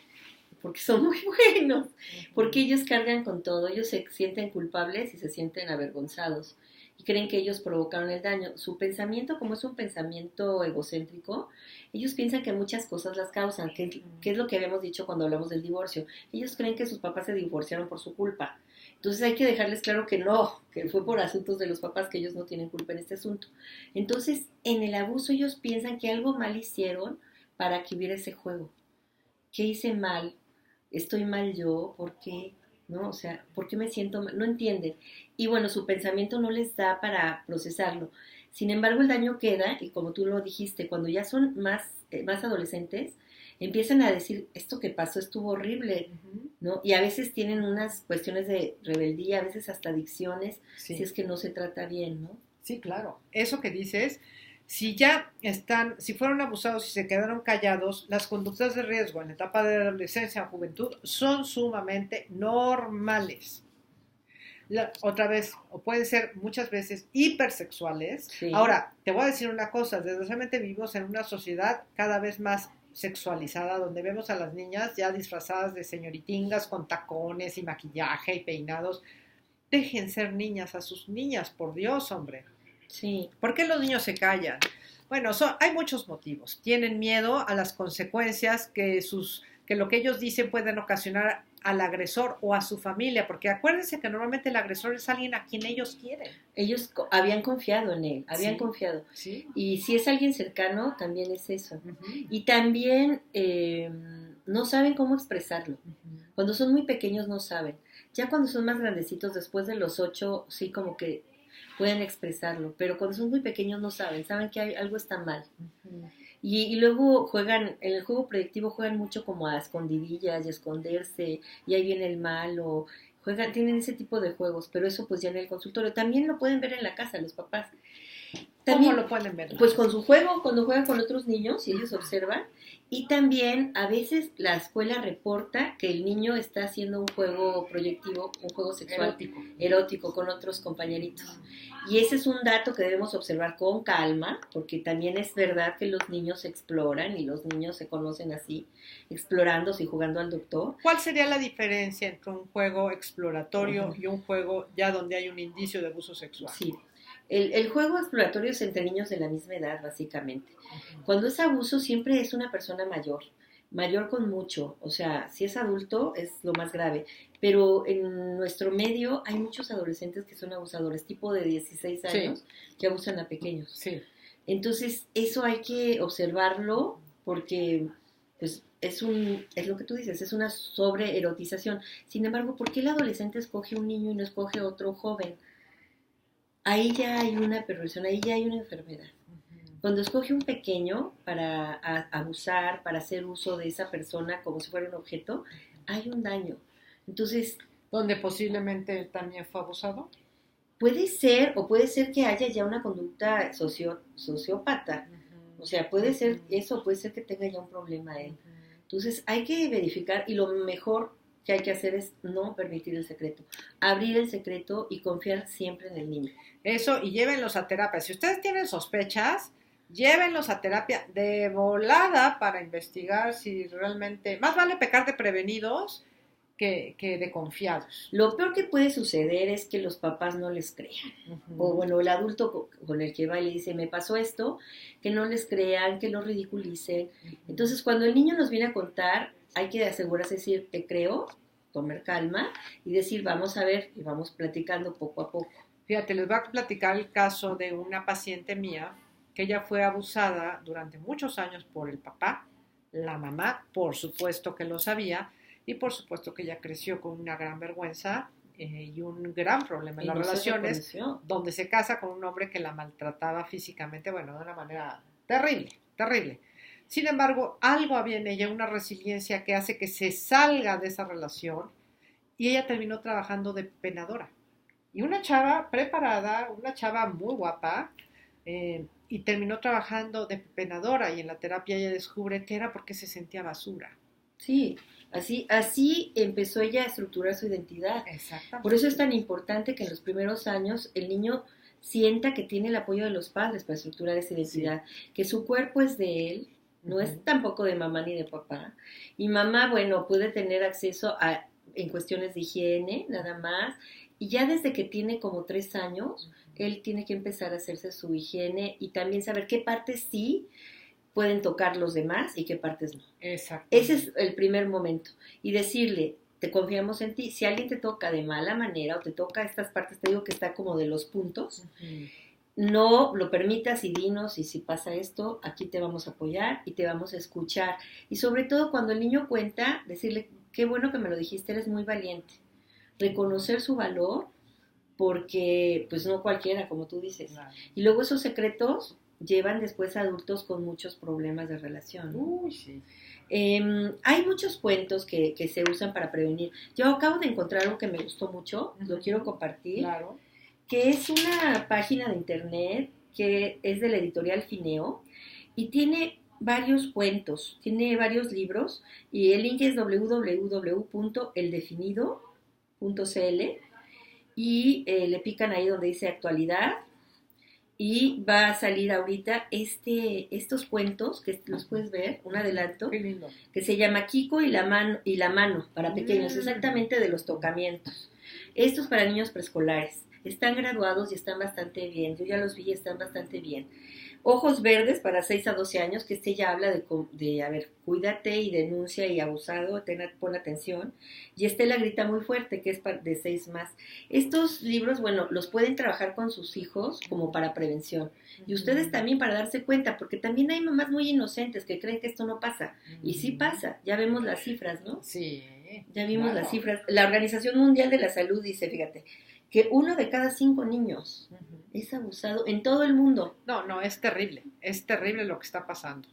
son muy buenos, porque ellos cargan con todo, ellos se sienten culpables y se sienten avergonzados y creen que ellos provocaron el daño. Su pensamiento, como es un pensamiento egocéntrico, ellos piensan que muchas cosas las causan, que es lo que habíamos dicho cuando hablamos del divorcio. Ellos creen que sus papás se divorciaron por su culpa. Entonces hay que dejarles claro que no, que fue por asuntos de los papás, que ellos no tienen culpa en este asunto. Entonces, en el abuso ellos piensan que algo mal hicieron para que hubiera ese juego. ¿Qué hice mal? ¿Estoy mal yo? ¿Por qué? ¿No? O sea, ¿por qué me siento mal? No entienden. Y bueno, su pensamiento no les da para procesarlo. Sin embargo, el daño queda, y como tú lo dijiste, cuando ya son más adolescentes, empiezan a decir, esto que pasó estuvo horrible, ¿no? Y a veces tienen unas cuestiones de rebeldía, a veces hasta adicciones, si es que no se trata bien, ¿no? Sí, claro. Eso que dices, si fueron abusados y se quedaron callados, las conductas de riesgo en la etapa de adolescencia o juventud son sumamente normales. Otra vez, o pueden ser muchas veces hipersexuales. Sí. Ahora, te voy a decir una cosa, desgraciadamente vivimos en una sociedad cada vez más sexualizada, donde vemos a las niñas ya disfrazadas de señoritingas con tacones y maquillaje y peinados. Dejen ser niñas a sus niñas, por Dios, hombre. Sí. ¿Por qué los niños se callan? Bueno, hay muchos motivos. Tienen miedo a las consecuencias que lo que ellos dicen pueden ocasionar al agresor o a su familia, porque acuérdense que normalmente el agresor es alguien a quien ellos quieren. Ellos habían confiado en él, confiado. ¿Sí? Y si es alguien cercano, también es eso. Uh-huh. Y también no saben cómo expresarlo. Uh-huh. Cuando son muy pequeños no saben. Ya cuando son más grandecitos, después de los 8, sí como que pueden expresarlo, pero cuando son muy pequeños no saben que algo está mal. Uh-huh. Y luego juegan, en el juego predictivo juegan mucho como a escondidillas y esconderse, y ahí viene el mal, o tienen ese tipo de juegos, pero eso pues ya en el consultorio. También lo pueden ver en la casa los papás. También, ¿cómo lo pueden ver? Pues con su juego, cuando juegan con otros niños y ellos observan. Y también a veces la escuela reporta que el niño está haciendo un juego proyectivo, un juego sexual erótico con otros compañeritos. Y ese es un dato que debemos observar con calma, porque también es verdad que los niños exploran y los niños se conocen así, explorándose y jugando al doctor. ¿Cuál sería la diferencia entre un juego exploratorio y un juego ya donde hay un indicio de abuso sexual? Sí. El juego exploratorio es entre niños de la misma edad, básicamente. Uh-huh. Cuando es abuso, siempre es una persona mayor con mucho. O sea, si es adulto, es lo más grave. Pero en nuestro medio hay muchos adolescentes que son abusadores, tipo de 16 años, sí, que abusan a pequeños. Sí. Entonces, eso hay que observarlo porque pues, es lo que tú dices, es una sobreerotización. Sin embargo, ¿por qué el adolescente escoge un niño y no escoge otro joven? Ahí ya hay una perversión, ahí ya hay una enfermedad. Uh-huh. Cuando escoge un pequeño para abusar, para hacer uso de esa persona como si fuera un objeto, hay un daño. Entonces, ¿donde posiblemente él también fue abusado? Puede ser que haya ya una conducta sociópata. Uh-huh. O sea, puede ser eso, puede ser que tenga ya un problema él. Uh-huh. Entonces, hay que verificar y lo mejor que hay que hacer es no permitir el secreto, abrir el secreto y confiar siempre en el niño. Eso, y llévenlos a terapia. Si ustedes tienen sospechas, llévenlos a terapia de volada para investigar si realmente... Más vale pecar de prevenidos que de confiados. Lo peor que puede suceder es que los papás no les crean. Uh-huh. O bueno, el adulto con el que va y le dice, me pasó esto, que no les crean, que lo ridiculicen. Uh-huh. Entonces, cuando el niño nos viene a contar, hay que asegurarse de decir, te creo, tomar calma y decir, vamos a ver, y vamos platicando poco a poco. Fíjate, les voy a platicar el caso de una paciente mía que ella fue abusada durante muchos años por el papá, la mamá, por supuesto que lo sabía, y por supuesto que ella creció con una gran vergüenza y un gran problema en las relaciones, donde se casa con un hombre que la maltrataba físicamente, bueno, de una manera terrible, terrible. Sin embargo, algo había en ella, una resiliencia que hace que se salga de esa relación y ella terminó trabajando de penadora. Y una chava preparada, una chava muy guapa, y terminó trabajando de penadora y en la terapia ella descubre que era porque se sentía basura. Sí, así empezó ella a estructurar su identidad. Exactamente. Por eso es tan importante que en los primeros años el niño sienta que tiene el apoyo de los padres para estructurar esa identidad, que su cuerpo es de él, no es tampoco de mamá ni de papá, y mamá, bueno, puede tener acceso en cuestiones de higiene, nada más, y ya desde que tiene como 3 años, él tiene que empezar a hacerse su higiene y también saber qué partes sí pueden tocar los demás y qué partes no. Exacto. Ese es el primer momento. Y decirle, te confiamos en ti, si alguien te toca de mala manera o te toca estas partes, te digo que está como de los puntos, no lo permitas y dinos, y si pasa esto, aquí te vamos a apoyar y te vamos a escuchar. Y sobre todo cuando el niño cuenta, decirle, qué bueno que me lo dijiste, eres muy valiente. Reconocer su valor, porque pues no cualquiera, como tú dices. Claro. Y luego esos secretos llevan después a adultos con muchos problemas de relación. Uy, sí. Hay muchos cuentos que se usan para prevenir. Yo acabo de encontrar algo que me gustó mucho, lo quiero compartir, Claro. que es una página de internet que es de la editorial Fineo y tiene varios cuentos, tiene varios libros y el link es www.eldefinido.cl y le pican ahí donde dice actualidad y va a salir ahorita estos cuentos que los puedes ver, un adelanto. Qué lindo. Que se llama Kiko y la mano para pequeños, exactamente de los tocamientos. Estos para niños preescolares. Están graduados y están bastante bien. Yo ya los vi y están bastante bien. Ojos verdes para 6 a 12 años, que ya habla de, a ver, cuídate y denuncia y abusado, pon atención. Y La grita muy fuerte, que es de 6 más. Estos libros, bueno, los pueden trabajar con sus hijos como para prevención. Y ustedes también para darse cuenta, porque también hay mamás muy inocentes que creen que esto no pasa. Y sí pasa, ya vemos las cifras, ¿no? Sí. Ya vimos las cifras. La Organización Mundial de la Salud dice, fíjate, que 1 de cada 5 niños es abusado en todo el mundo. No, es terrible lo que está pasando.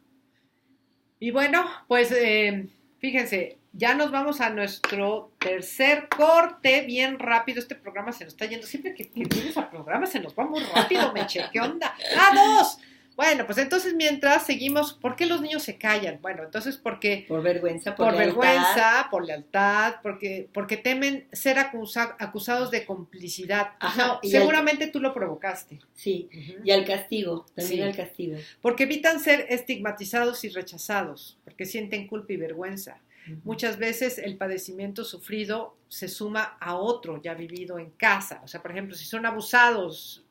Y bueno, pues fíjense, ya nos vamos a nuestro tercer corte, bien rápido, este programa se nos está yendo, siempre que vienes a programa se nos va muy rápido, Meche, ¿qué onda? ¡Ah, 2! Bueno, pues entonces mientras seguimos, ¿por qué los niños se callan? Bueno, entonces porque... Por vergüenza, por lealtad, porque temen ser acusados de complicidad. Ajá, seguramente tú lo provocaste. Sí, y al castigo, también al castigo. Porque evitan ser estigmatizados y rechazados, porque sienten culpa y vergüenza. Muchas veces el padecimiento sufrido se suma a otro ya vivido en casa. O sea, por ejemplo, si son abusados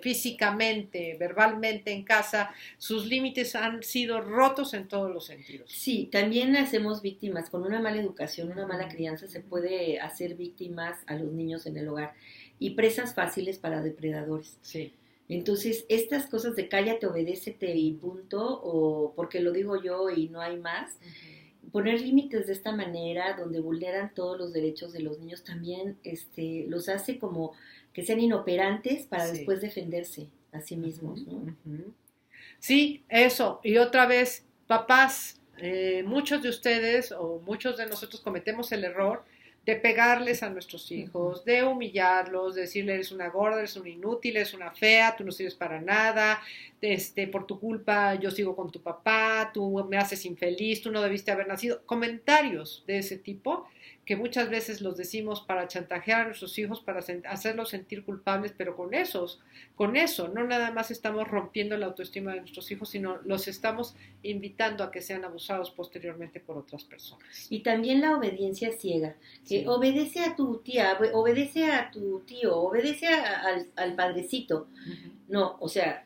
físicamente, verbalmente en casa, sus límites han sido rotos en todos los sentidos. Sí, también hacemos víctimas. Con una mala educación, una mala crianza, se puede hacer víctimas a los niños en el hogar y presas fáciles para depredadores. Sí. Entonces, estas cosas de cállate, obedécete y punto, o porque lo digo yo y no hay más, poner límites de esta manera, donde vulneran todos los derechos de los niños, también los hace como que sean inoperantes para después defenderse a sí mismos, ¿no? Sí, eso. Y otra vez, papás, muchos de ustedes o muchos de nosotros cometemos el error de pegarles a nuestros hijos, de humillarlos, de decirles eres una gorda, eres una inútil, eres una fea, tú no sirves para nada, por tu culpa yo sigo con tu papá, tú me haces infeliz, tú no debiste haber nacido. Comentarios de ese tipo que muchas veces los decimos para chantajear a nuestros hijos, para hacerlos sentir culpables, pero con eso no nada más estamos rompiendo la autoestima de nuestros hijos, sino los estamos invitando a que sean abusados posteriormente por otras personas. Y también la obediencia ciega, que obedece a tu tía, obedece a tu tío, obedece al padrecito. No, o sea,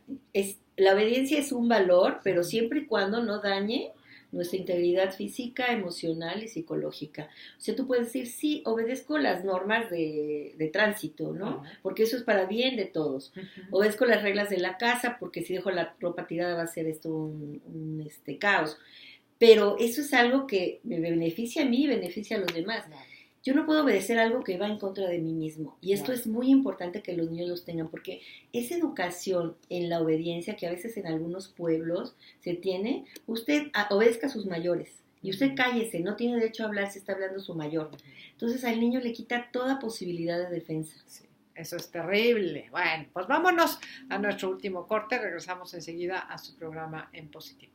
la obediencia es un valor, pero siempre y cuando no dañe nuestra integridad física, emocional y psicológica. O sea, tú puedes decir, sí, obedezco las normas de tránsito, ¿no? Porque eso es para bien de todos. Obedezco las reglas de la casa, porque si dejo la ropa tirada va a ser esto un caos. Pero eso es algo que me beneficia a mí y beneficia a los demás. Yo no puedo obedecer algo que va en contra de mí mismo. Y esto es muy importante que los niños los tengan, porque esa educación en la obediencia que a veces en algunos pueblos se tiene, usted obedezca a sus mayores. Y usted cállese, no tiene derecho a hablar si está hablando su mayor. Entonces al niño le quita toda posibilidad de defensa. Sí, eso es terrible. Bueno, pues vámonos a nuestro último corte. Regresamos enseguida a su programa En Positivo.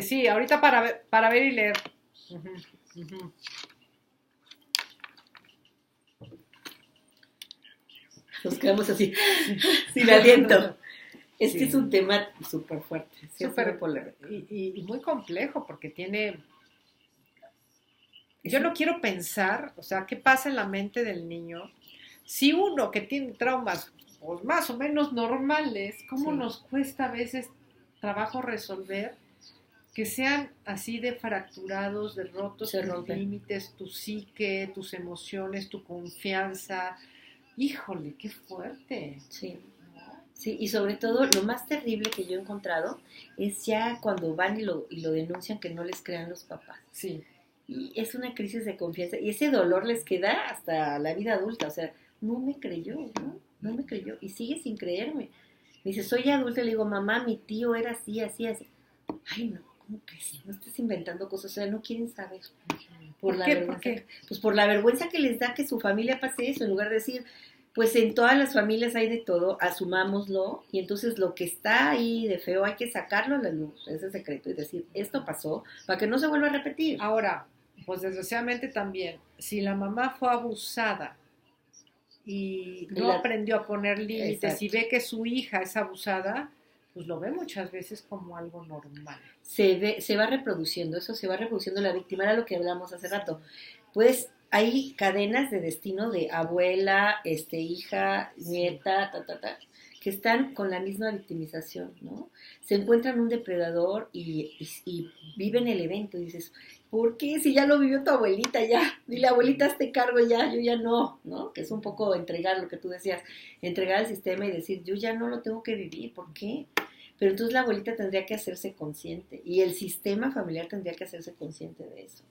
Sí, ahorita para ver y leer. Ujú. Nos quedamos así, sin aliento. Es que Sí. es un tema súper fuerte, sí, Súper es muy polémico. y muy complejo porque tiene... Es Yo un- no quiero pensar, o sea, qué pasa en la mente del niño si uno que tiene traumas pues, más o menos normales, cómo Sí. nos cuesta a veces trabajo resolver que sean así de fracturados, de rotos Se tus rompen. límites, tu psique, tus emociones, tu confianza. Híjole, qué fuerte. Sí. ¿No? Sí, y sobre todo lo más terrible que yo he encontrado es ya cuando van y lo denuncian que no les crean los papás. Sí, Y es una crisis de confianza y ese dolor les queda hasta la vida adulta. O sea, no me creyó, ¿no? No me creyó y sigue sin creerme. Me dice, soy adulta, le digo, mamá, mi tío era así, así, así. Ay, no, ¿cómo crees? No estás inventando cosas, o sea, no quieren saber. ¿Por La qué? vergüenza. ¿Por qué? Pues por la vergüenza que les da que su familia pase eso, en lugar de decir, pues en todas las familias hay de todo, asumámoslo, y entonces lo que está ahí de feo hay que sacarlo a la luz, ese secreto, y decir, esto pasó, para que no se vuelva a repetir. Ahora, pues desgraciadamente también, si la mamá fue abusada y no aprendió a poner límites y ve que su hija es abusada, pues lo ve muchas veces como algo normal. Se va reproduciendo, eso se va reproduciendo la víctima, era lo que hablamos hace rato. Pues hay cadenas de destino de abuela, hija, nieta, que están con la misma victimización, ¿no? Se encuentran un depredador y viven el evento, y dices, ¿por qué? Si ya lo vivió tu abuelita, ya, dile abuelita, hazte cargo ya, yo ya no, ¿no? Que es un poco entregar lo que tú decías, entregar al sistema y decir, yo ya no lo tengo que vivir, ¿por qué? Pero entonces la abuelita tendría que hacerse consciente y el sistema familiar tendría que hacerse consciente de eso.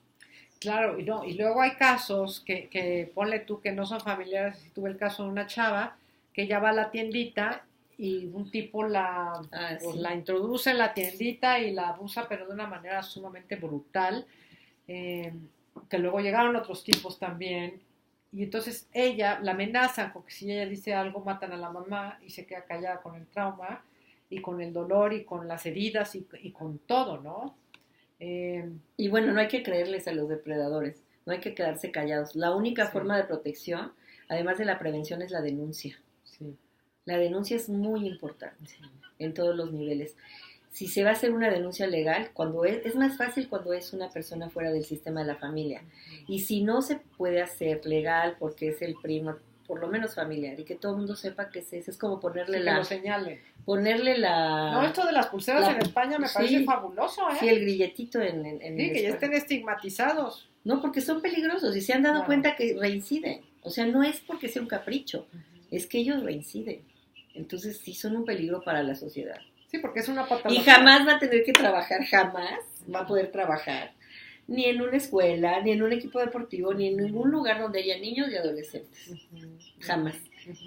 Claro, y luego hay casos que ponle tú que no son familiares. Tuve el caso de una chava que ella va a la tiendita y un tipo pues, sí. la introduce en la tiendita y la abusa, pero de una manera sumamente brutal. Que luego llegaron otros tipos también. Y entonces ella la amenazan con que si ella dice algo matan a la mamá y se queda callada con el trauma y con el dolor y con las heridas y con todo, ¿no? Y bueno, no hay que creerles a los depredadores, no hay que quedarse callados. La única forma de protección, además de la prevención, es la denuncia. Sí. La denuncia es muy importante en todos los niveles. Si se va a hacer una denuncia legal, cuando es más fácil cuando es una persona fuera del sistema de la familia. Y si no se puede hacer legal porque es el primo, por lo menos familiar, y que todo el mundo sepa que es como ponerle sí, la... que lo señale. Ponerle la... No, esto de las pulseras en España me parece fabuloso, ¿eh? Sí, el grilletito en sí, que ya estén estigmatizados. No, porque son peligrosos y se han dado cuenta que reinciden. O sea, no es porque sea un capricho, es que ellos reinciden. Entonces sí son un peligro para la sociedad. Sí, porque es una patología. Y jamás va a tener que trabajar, jamás va a poder trabajar. Ni en una escuela, ni en un equipo deportivo, ni en ningún lugar donde haya niños y adolescentes. Jamás.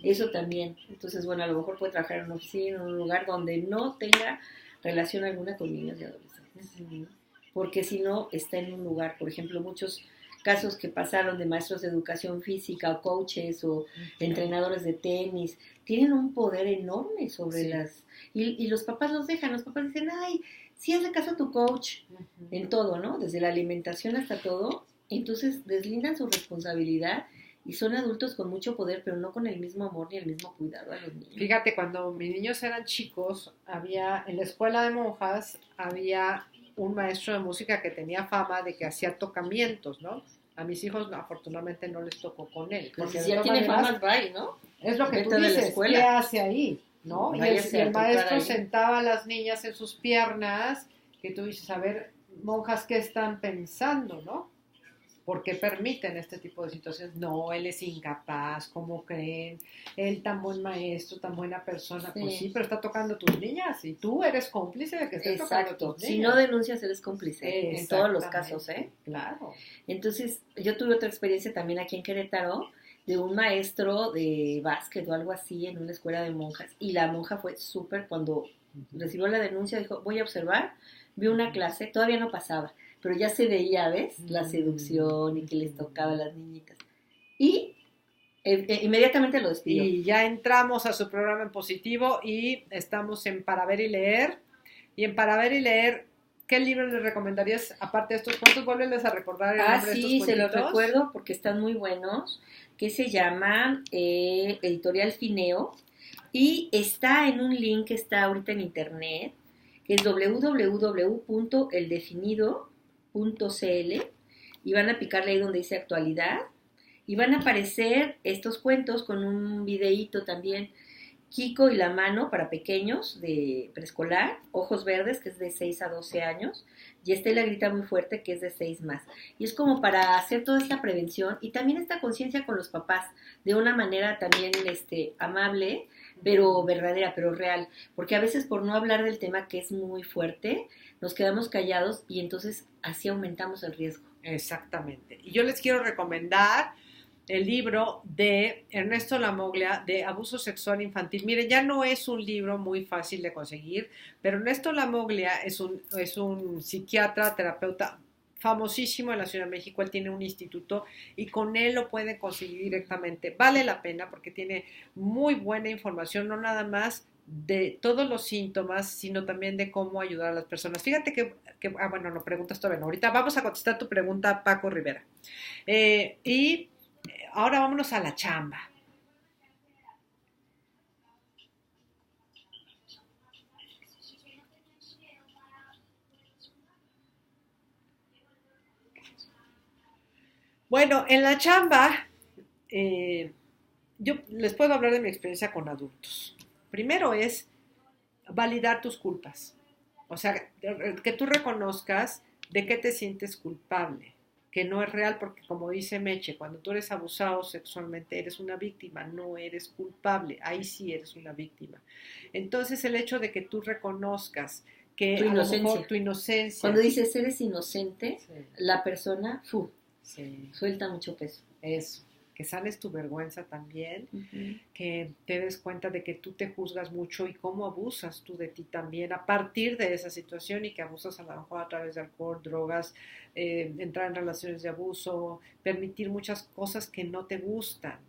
Eso también. Entonces, bueno, a lo mejor puede trabajar en una oficina, en un lugar donde no tenga relación alguna con niños y adolescentes. Porque si no, está en un lugar, por ejemplo, muchos casos que pasaron de maestros de educación física o coaches o entrenadores de tenis, tienen un poder enorme sobre las... Y los papás los dejan, los papás dicen, ay, sí, hazle caso a tu coach en todo, ¿no? Desde la alimentación hasta todo. Entonces deslindan su responsabilidad y son adultos con mucho poder, pero no con el mismo amor ni el mismo cuidado a los niños. Fíjate, cuando mis niños eran chicos, en la escuela de monjas, había un maestro de música que tenía fama de que hacía tocamientos, ¿no? A mis hijos, afortunadamente, no les tocó con él. Porque si ya tiene fama, bye, ¿no? Es lo que tú dices, ¿qué hace ahí? ¿No? Y el maestro sentaba a las niñas en sus piernas, que tú dices, a ver, monjas, ¿qué están pensando, no? ¿Por qué permiten este tipo de situaciones? No, él es incapaz, ¿cómo creen? Él tan buen maestro, tan buena persona. Sí. Pues sí, pero está tocando tus niñas y tú eres cómplice de que esté tocando tus niñas. Si no denuncias, eres cómplice en todos los casos, ¿eh? Claro. Entonces, yo tuve otra experiencia también aquí en Querétaro de un maestro de básquet o algo así en una escuela de monjas. Y la monja fue súper, cuando recibió la denuncia, dijo, voy a observar, vi una clase, todavía no pasaba, pero ya se veía, ¿ves? La seducción y que les tocaba a las niñitas. Y inmediatamente lo despidió. Y ya entramos a su programa en positivo y estamos en Para Ver y Leer. Y en Para Ver y Leer ¿qué libro les recomendarías aparte de estos cuentos? Vuélveles a recordar el nombre de estos Sí, cuentitos. se los recuerdo porque están muy buenos, que se llama Editorial Fineo, y está en un link que está ahorita en internet, que es www.eldefinido.cl, y van a picarle ahí donde dice actualidad, y van a aparecer estos cuentos con un videíto también. Kiko y la mano para pequeños de preescolar, Ojos Verdes, que es de 6 a 12 años, y Estela grita muy fuerte, que es de 6 más. Y es como para hacer toda esta prevención y también esta conciencia con los papás, de una manera también amable, pero verdadera, pero real. Porque a veces por no hablar del tema, que es muy fuerte, nos quedamos callados y entonces así aumentamos el riesgo. Exactamente. Y yo les quiero recomendar el libro de Ernesto Lamoglia de abuso sexual infantil. Miren, ya no es un libro muy fácil de conseguir, pero Ernesto Lamoglia es un psiquiatra, terapeuta famosísimo en la Ciudad de México. Él tiene un instituto y con él lo pueden conseguir directamente. Vale la pena porque tiene muy buena información, no nada más de todos los síntomas, sino también de cómo ayudar a las personas. Fíjate bueno, no preguntas todavía, no. Ahorita vamos a contestar tu pregunta, Paco Rivera. Y ahora vámonos a la chamba. Bueno, en la chamba, yo les puedo hablar de mi experiencia con adultos. Primero es validar tus culpas. O sea, que tú reconozcas de qué te sientes culpable, que no es real, porque como dice Meche, cuando tú eres abusado sexualmente eres una víctima, no eres culpable, ahí sí eres una víctima. Entonces el hecho de que tú reconozcas que Tu a inocencia. lo mejor tu inocencia... Cuando dices eres inocente, sí, la persona sí, suelta mucho peso. eso, que sanes tu vergüenza también, Uh-huh. que te des cuenta de que tú te juzgas mucho y cómo abusas tú de ti también a partir de esa situación, y que abusas a lo mejor a través de alcohol, drogas, entrar en relaciones de abuso, permitir muchas cosas que no te gustan.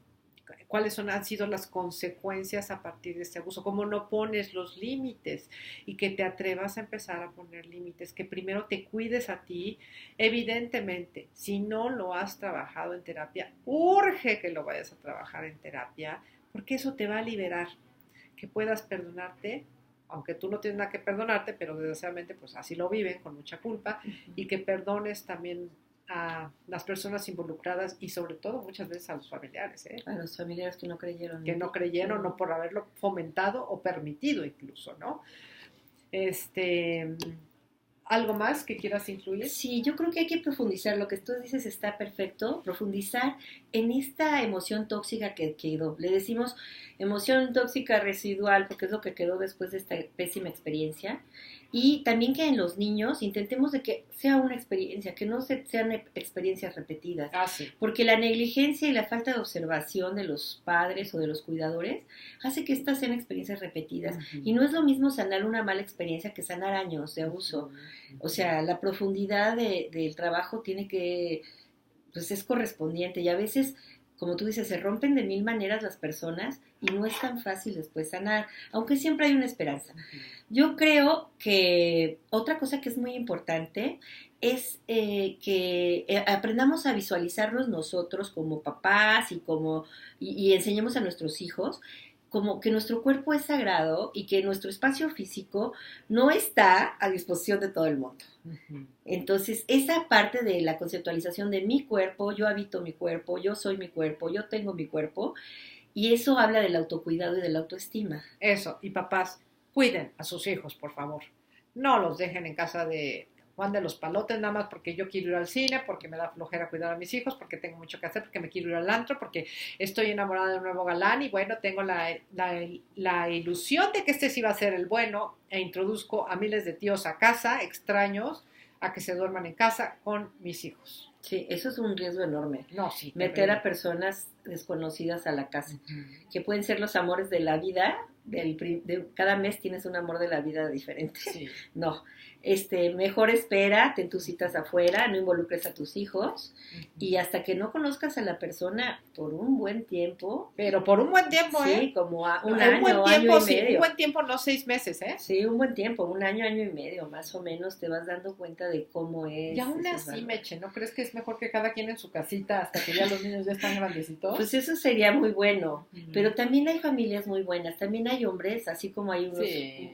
¿Cuáles han sido las consecuencias a partir de este abuso? ¿Cómo no pones los límites? Y que te atrevas a empezar a poner límites, que primero te cuides a ti. Evidentemente, si no lo has trabajado en terapia, urge que lo vayas a trabajar en terapia, porque eso te va a liberar, que puedas perdonarte, aunque tú no tienes nada que perdonarte, pero desgraciadamente pues así lo viven, con mucha culpa, y que perdones también a las personas involucradas y sobre todo muchas veces a los familiares, A los familiares que no creyeron. que no creyeron, no por haberlo fomentado o permitido incluso, ¿no? ¿Algo más que quieras incluir? Sí, yo creo que hay que profundizar, lo que tú dices está perfecto, profundizar en esta emoción tóxica que quedó. Le decimos emoción tóxica residual porque es lo que quedó después de esta pésima experiencia. Y también que en los niños intentemos de que sea una experiencia, que no sean experiencias repetidas. Sí. Porque la negligencia y la falta de observación de los padres o de los cuidadores hace que estas sean experiencias repetidas. Uh-huh. Y no es lo mismo sanar una mala experiencia que sanar años de abuso. Uh-huh. O sea, la profundidad del trabajo tiene que, pues es correspondiente. Y a veces, como tú dices, se rompen de mil maneras las personas y no es tan fácil después sanar, aunque siempre hay una esperanza. Uh-huh. Yo creo que otra cosa que es muy importante es que aprendamos a visualizarnos nosotros como papás y enseñemos a nuestros hijos como que nuestro cuerpo es sagrado y que nuestro espacio físico no está a disposición de todo el mundo. Uh-huh. Entonces, esa parte de la conceptualización de mi cuerpo, yo habito mi cuerpo, yo soy mi cuerpo, yo tengo mi cuerpo, y eso habla del autocuidado y de la autoestima. Eso, y papás, cuiden a sus hijos, por favor. No los dejen en casa de Juan de los Palotes nada más porque yo quiero ir al cine, porque me da flojera cuidar a mis hijos, porque tengo mucho que hacer, porque me quiero ir al antro, porque estoy enamorada de un nuevo galán y bueno, tengo la ilusión de que este sí va a ser el bueno, e introduzco a miles de tíos a casa, extraños, a que se duerman en casa con mis hijos. Sí, eso es un riesgo enorme. No, sí. Meter a personas desconocidas a la casa, uh-huh, que pueden ser los amores de la vida de cada mes tienes un amor de la vida diferente. Sí. No, mejor espera, ten tus citas afuera, no involucres a tus hijos y hasta que no conozcas a la persona por un buen tiempo. Pero por un buen tiempo, sí, como un año y medio. Un buen tiempo, no 6 meses, ¿eh? Sí, un buen tiempo, un año y medio, más o menos, te vas dando cuenta de cómo es. Y aún así, Meche, ¿no crees que es mejor que cada quien en su casita hasta que ya los niños ya están grandecitos? Pues eso sería muy bueno, pero también hay familias muy buenas, también hay hombres, así como hay unos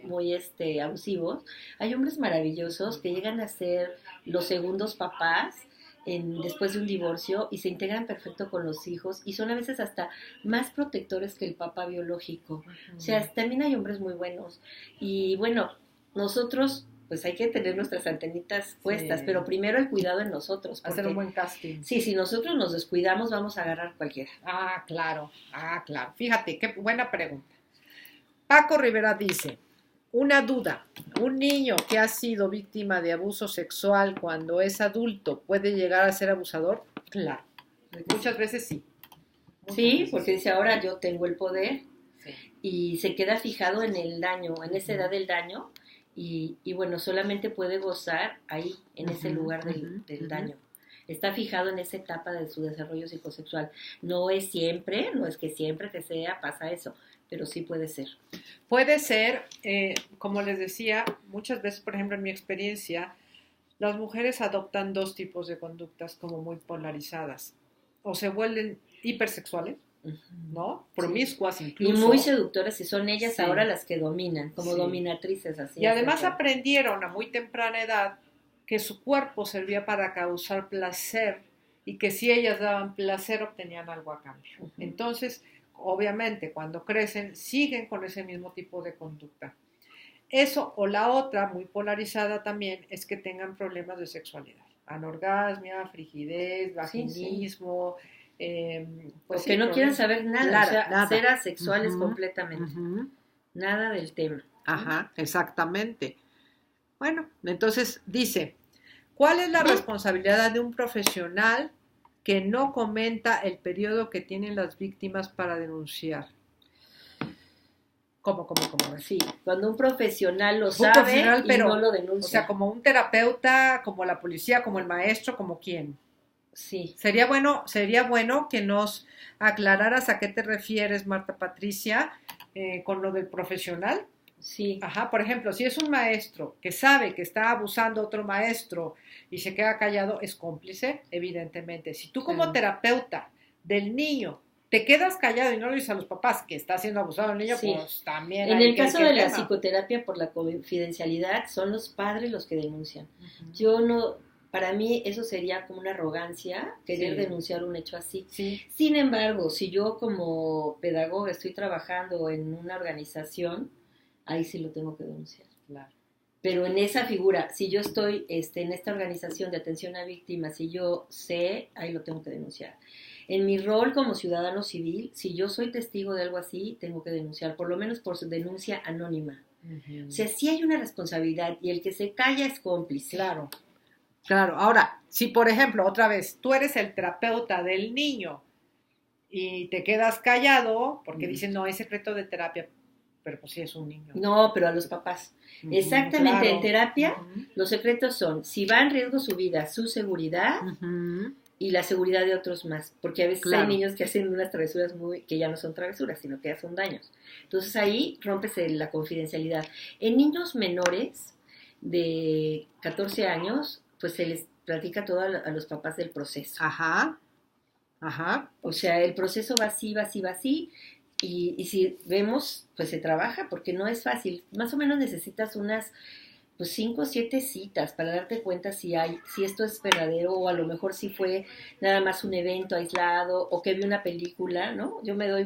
muy abusivos, hay hombres maravillosos que llegan a ser los segundos papás después de un divorcio y se integran perfecto con los hijos y son a veces hasta más protectores que el papá biológico. O sea, también hay hombres muy buenos. Y bueno, nosotros pues hay que tener nuestras antenitas puestas, pero primero el cuidado en nosotros. Porque, hacer un buen casting. Sí, si nosotros nos descuidamos vamos a agarrar cualquiera. Claro. Fíjate, qué buena pregunta. Paco Rivera dice, una duda, ¿un niño que ha sido víctima de abuso sexual cuando es adulto puede llegar a ser abusador? Claro, muchas veces sí. Sí, porque dice, ahora yo tengo el poder y se queda fijado en el daño, en esa edad del daño y bueno, solamente puede gozar ahí, en ese lugar del daño. Está fijado en esa etapa de su desarrollo psicosexual. No es que siempre que sea pasa eso, pero sí puede ser. Puede ser, como les decía, muchas veces, por ejemplo, en mi experiencia, las mujeres adoptan 2 tipos de conductas como muy polarizadas. O se vuelven hipersexuales, ¿no? Promiscuas incluso. Y muy seductoras, y son ellas ahora las que dominan, como dominatrices así. Y además aprendieron a muy temprana edad que su cuerpo servía para causar placer y que si ellas daban placer obtenían algo a cambio. Entonces, obviamente, cuando crecen, siguen con ese mismo tipo de conducta. Eso, o la otra, muy polarizada también, es que tengan problemas de sexualidad. Anorgasmia, frigidez, vaginismo. Pues que no quieran saber nada, ser asexuales completamente. Nada del tema. Exactamente. Bueno, entonces dice, ¿cuál es la responsabilidad de un profesional que no comenta el periodo que tienen las víctimas para denunciar? ¿Cómo? Sí, cuando un profesional lo sabe pero no lo denuncia. O sea, como un terapeuta, como la policía, como el maestro, como quién. Sí. Sería bueno que nos aclararas a qué te refieres, Marta Patricia, con lo del profesional. Sí. Por ejemplo, si es un maestro que sabe que está abusando a otro maestro y se queda callado, es cómplice, evidentemente. Si tú como terapeuta del niño te quedas callado y no le dices a los papás que está siendo abusado el niño, pues también. En el caso de la psicoterapia por la confidencialidad, son los padres los que denuncian. Para mí eso sería como una arrogancia, querer denunciar un hecho así. Sin embargo, si yo como pedagoga estoy trabajando en una organización, ahí sí lo tengo que denunciar. Claro. Pero en esa figura, si yo estoy en esta organización de atención a víctimas, si yo sé, ahí lo tengo que denunciar. En mi rol como ciudadano civil, si yo soy testigo de algo así, tengo que denunciar, por lo menos por su denuncia anónima. O sea, sí hay una responsabilidad y el que se calla es cómplice. Claro. Ahora, si por ejemplo, otra vez, tú eres el terapeuta del niño y te quedas callado porque dicen, no, es secreto de terapia, pero pues sí es un niño. No, pero a los papás. Exactamente, en terapia los secretos son, si va en riesgo su vida, su seguridad y la seguridad de otros más, porque a veces hay niños que hacen unas travesuras que ya no son travesuras, sino que ya son daños. Entonces ahí rompes la confidencialidad. En niños menores de 14 años, pues se les platica todo a los papás del proceso. O sea, el proceso va así, y si vemos, pues se trabaja, porque no es fácil. Más o menos necesitas unas 5 o 7 citas para darte cuenta si esto es verdadero, o a lo mejor si fue nada más un evento aislado, o que vi una película, ¿no? Yo me doy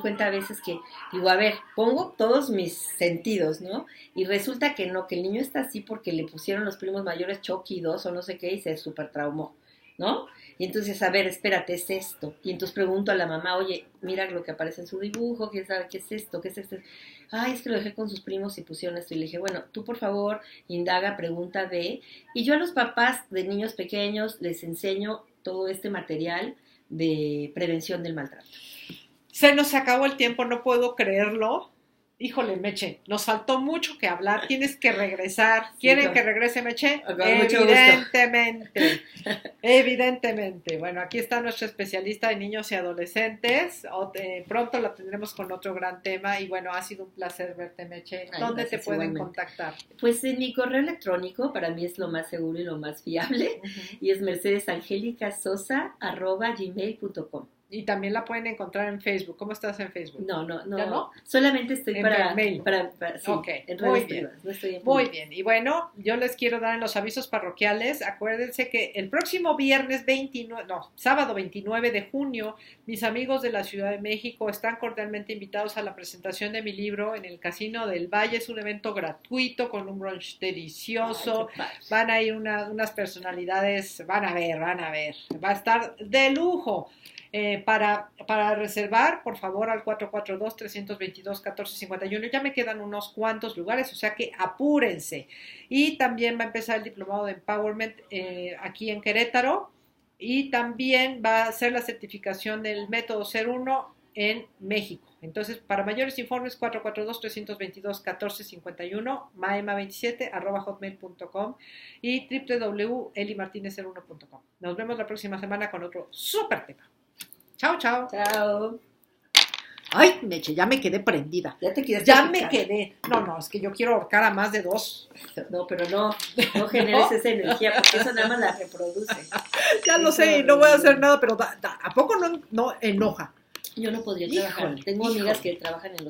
cuenta a veces que digo, a ver, pongo todos mis sentidos, ¿no? Y resulta que no, que el niño está así porque le pusieron los primos mayores Chucky 2 o no sé qué y se súper traumó, ¿no? Y entonces, a ver, espérate, es esto. Y entonces pregunto a la mamá, oye, mira lo que aparece en su dibujo, ¿quién sabe qué es esto? ¿Qué es esto? Ay, es que lo dejé con sus primos y pusieron esto. Y le dije, bueno, tú por favor, indaga, pregunta, ve. Y yo a los papás de niños pequeños les enseño todo este material de prevención del maltrato. Se nos acabó el tiempo, no puedo creerlo. Híjole, Meche, nos faltó mucho que hablar, tienes que regresar. ¿Quieren que regrese, Meche? Evidentemente, evidentemente. Bueno, aquí está nuestro especialista de niños y adolescentes. Pronto la tendremos con otro gran tema. Y bueno, ha sido un placer verte, Meche. ¿Dónde te pueden contactar? Pues en mi correo electrónico, para mí es lo más seguro y lo más fiable, y es mercedesangelicasosa@gmail.com. Y también la pueden encontrar en Facebook. ¿Cómo estás en Facebook? No. ¿Ya no? Solamente estoy en para mail. Sí, okay. En redes privadas. No estoy en Muy bien. Y bueno, yo les quiero dar en los avisos parroquiales. Acuérdense que el próximo sábado 29 de junio, mis amigos de la Ciudad de México están cordialmente invitados a la presentación de mi libro en el Casino del Valle. Es un evento gratuito con un brunch delicioso. Van a ir unas personalidades, van a ver. Va a estar de lujo. Para reservar, por favor, al 442-322-1451. Ya me quedan unos cuantos lugares, o sea que apúrense. Y también va a empezar el diplomado de Empowerment aquí en Querétaro. Y también va a ser la certificación del método 01 en México. Entonces, para mayores informes, 442-322-1451, maema27@hotmail.com y www.elimartinez01.com. Nos vemos la próxima semana con otro súper tema. Chao. Chao. Ay, Meche, ya me quedé prendida. Ya te quedaste. Ya me quedé. No, es que yo quiero ahorcar a más de 2. No, pero no generes esa energía, porque eso nada más la reproduce. Ya lo sé, y no voy a hacer nada, pero ¿a poco no enoja? Yo no podría trabajar. Tengo amigas que trabajan en los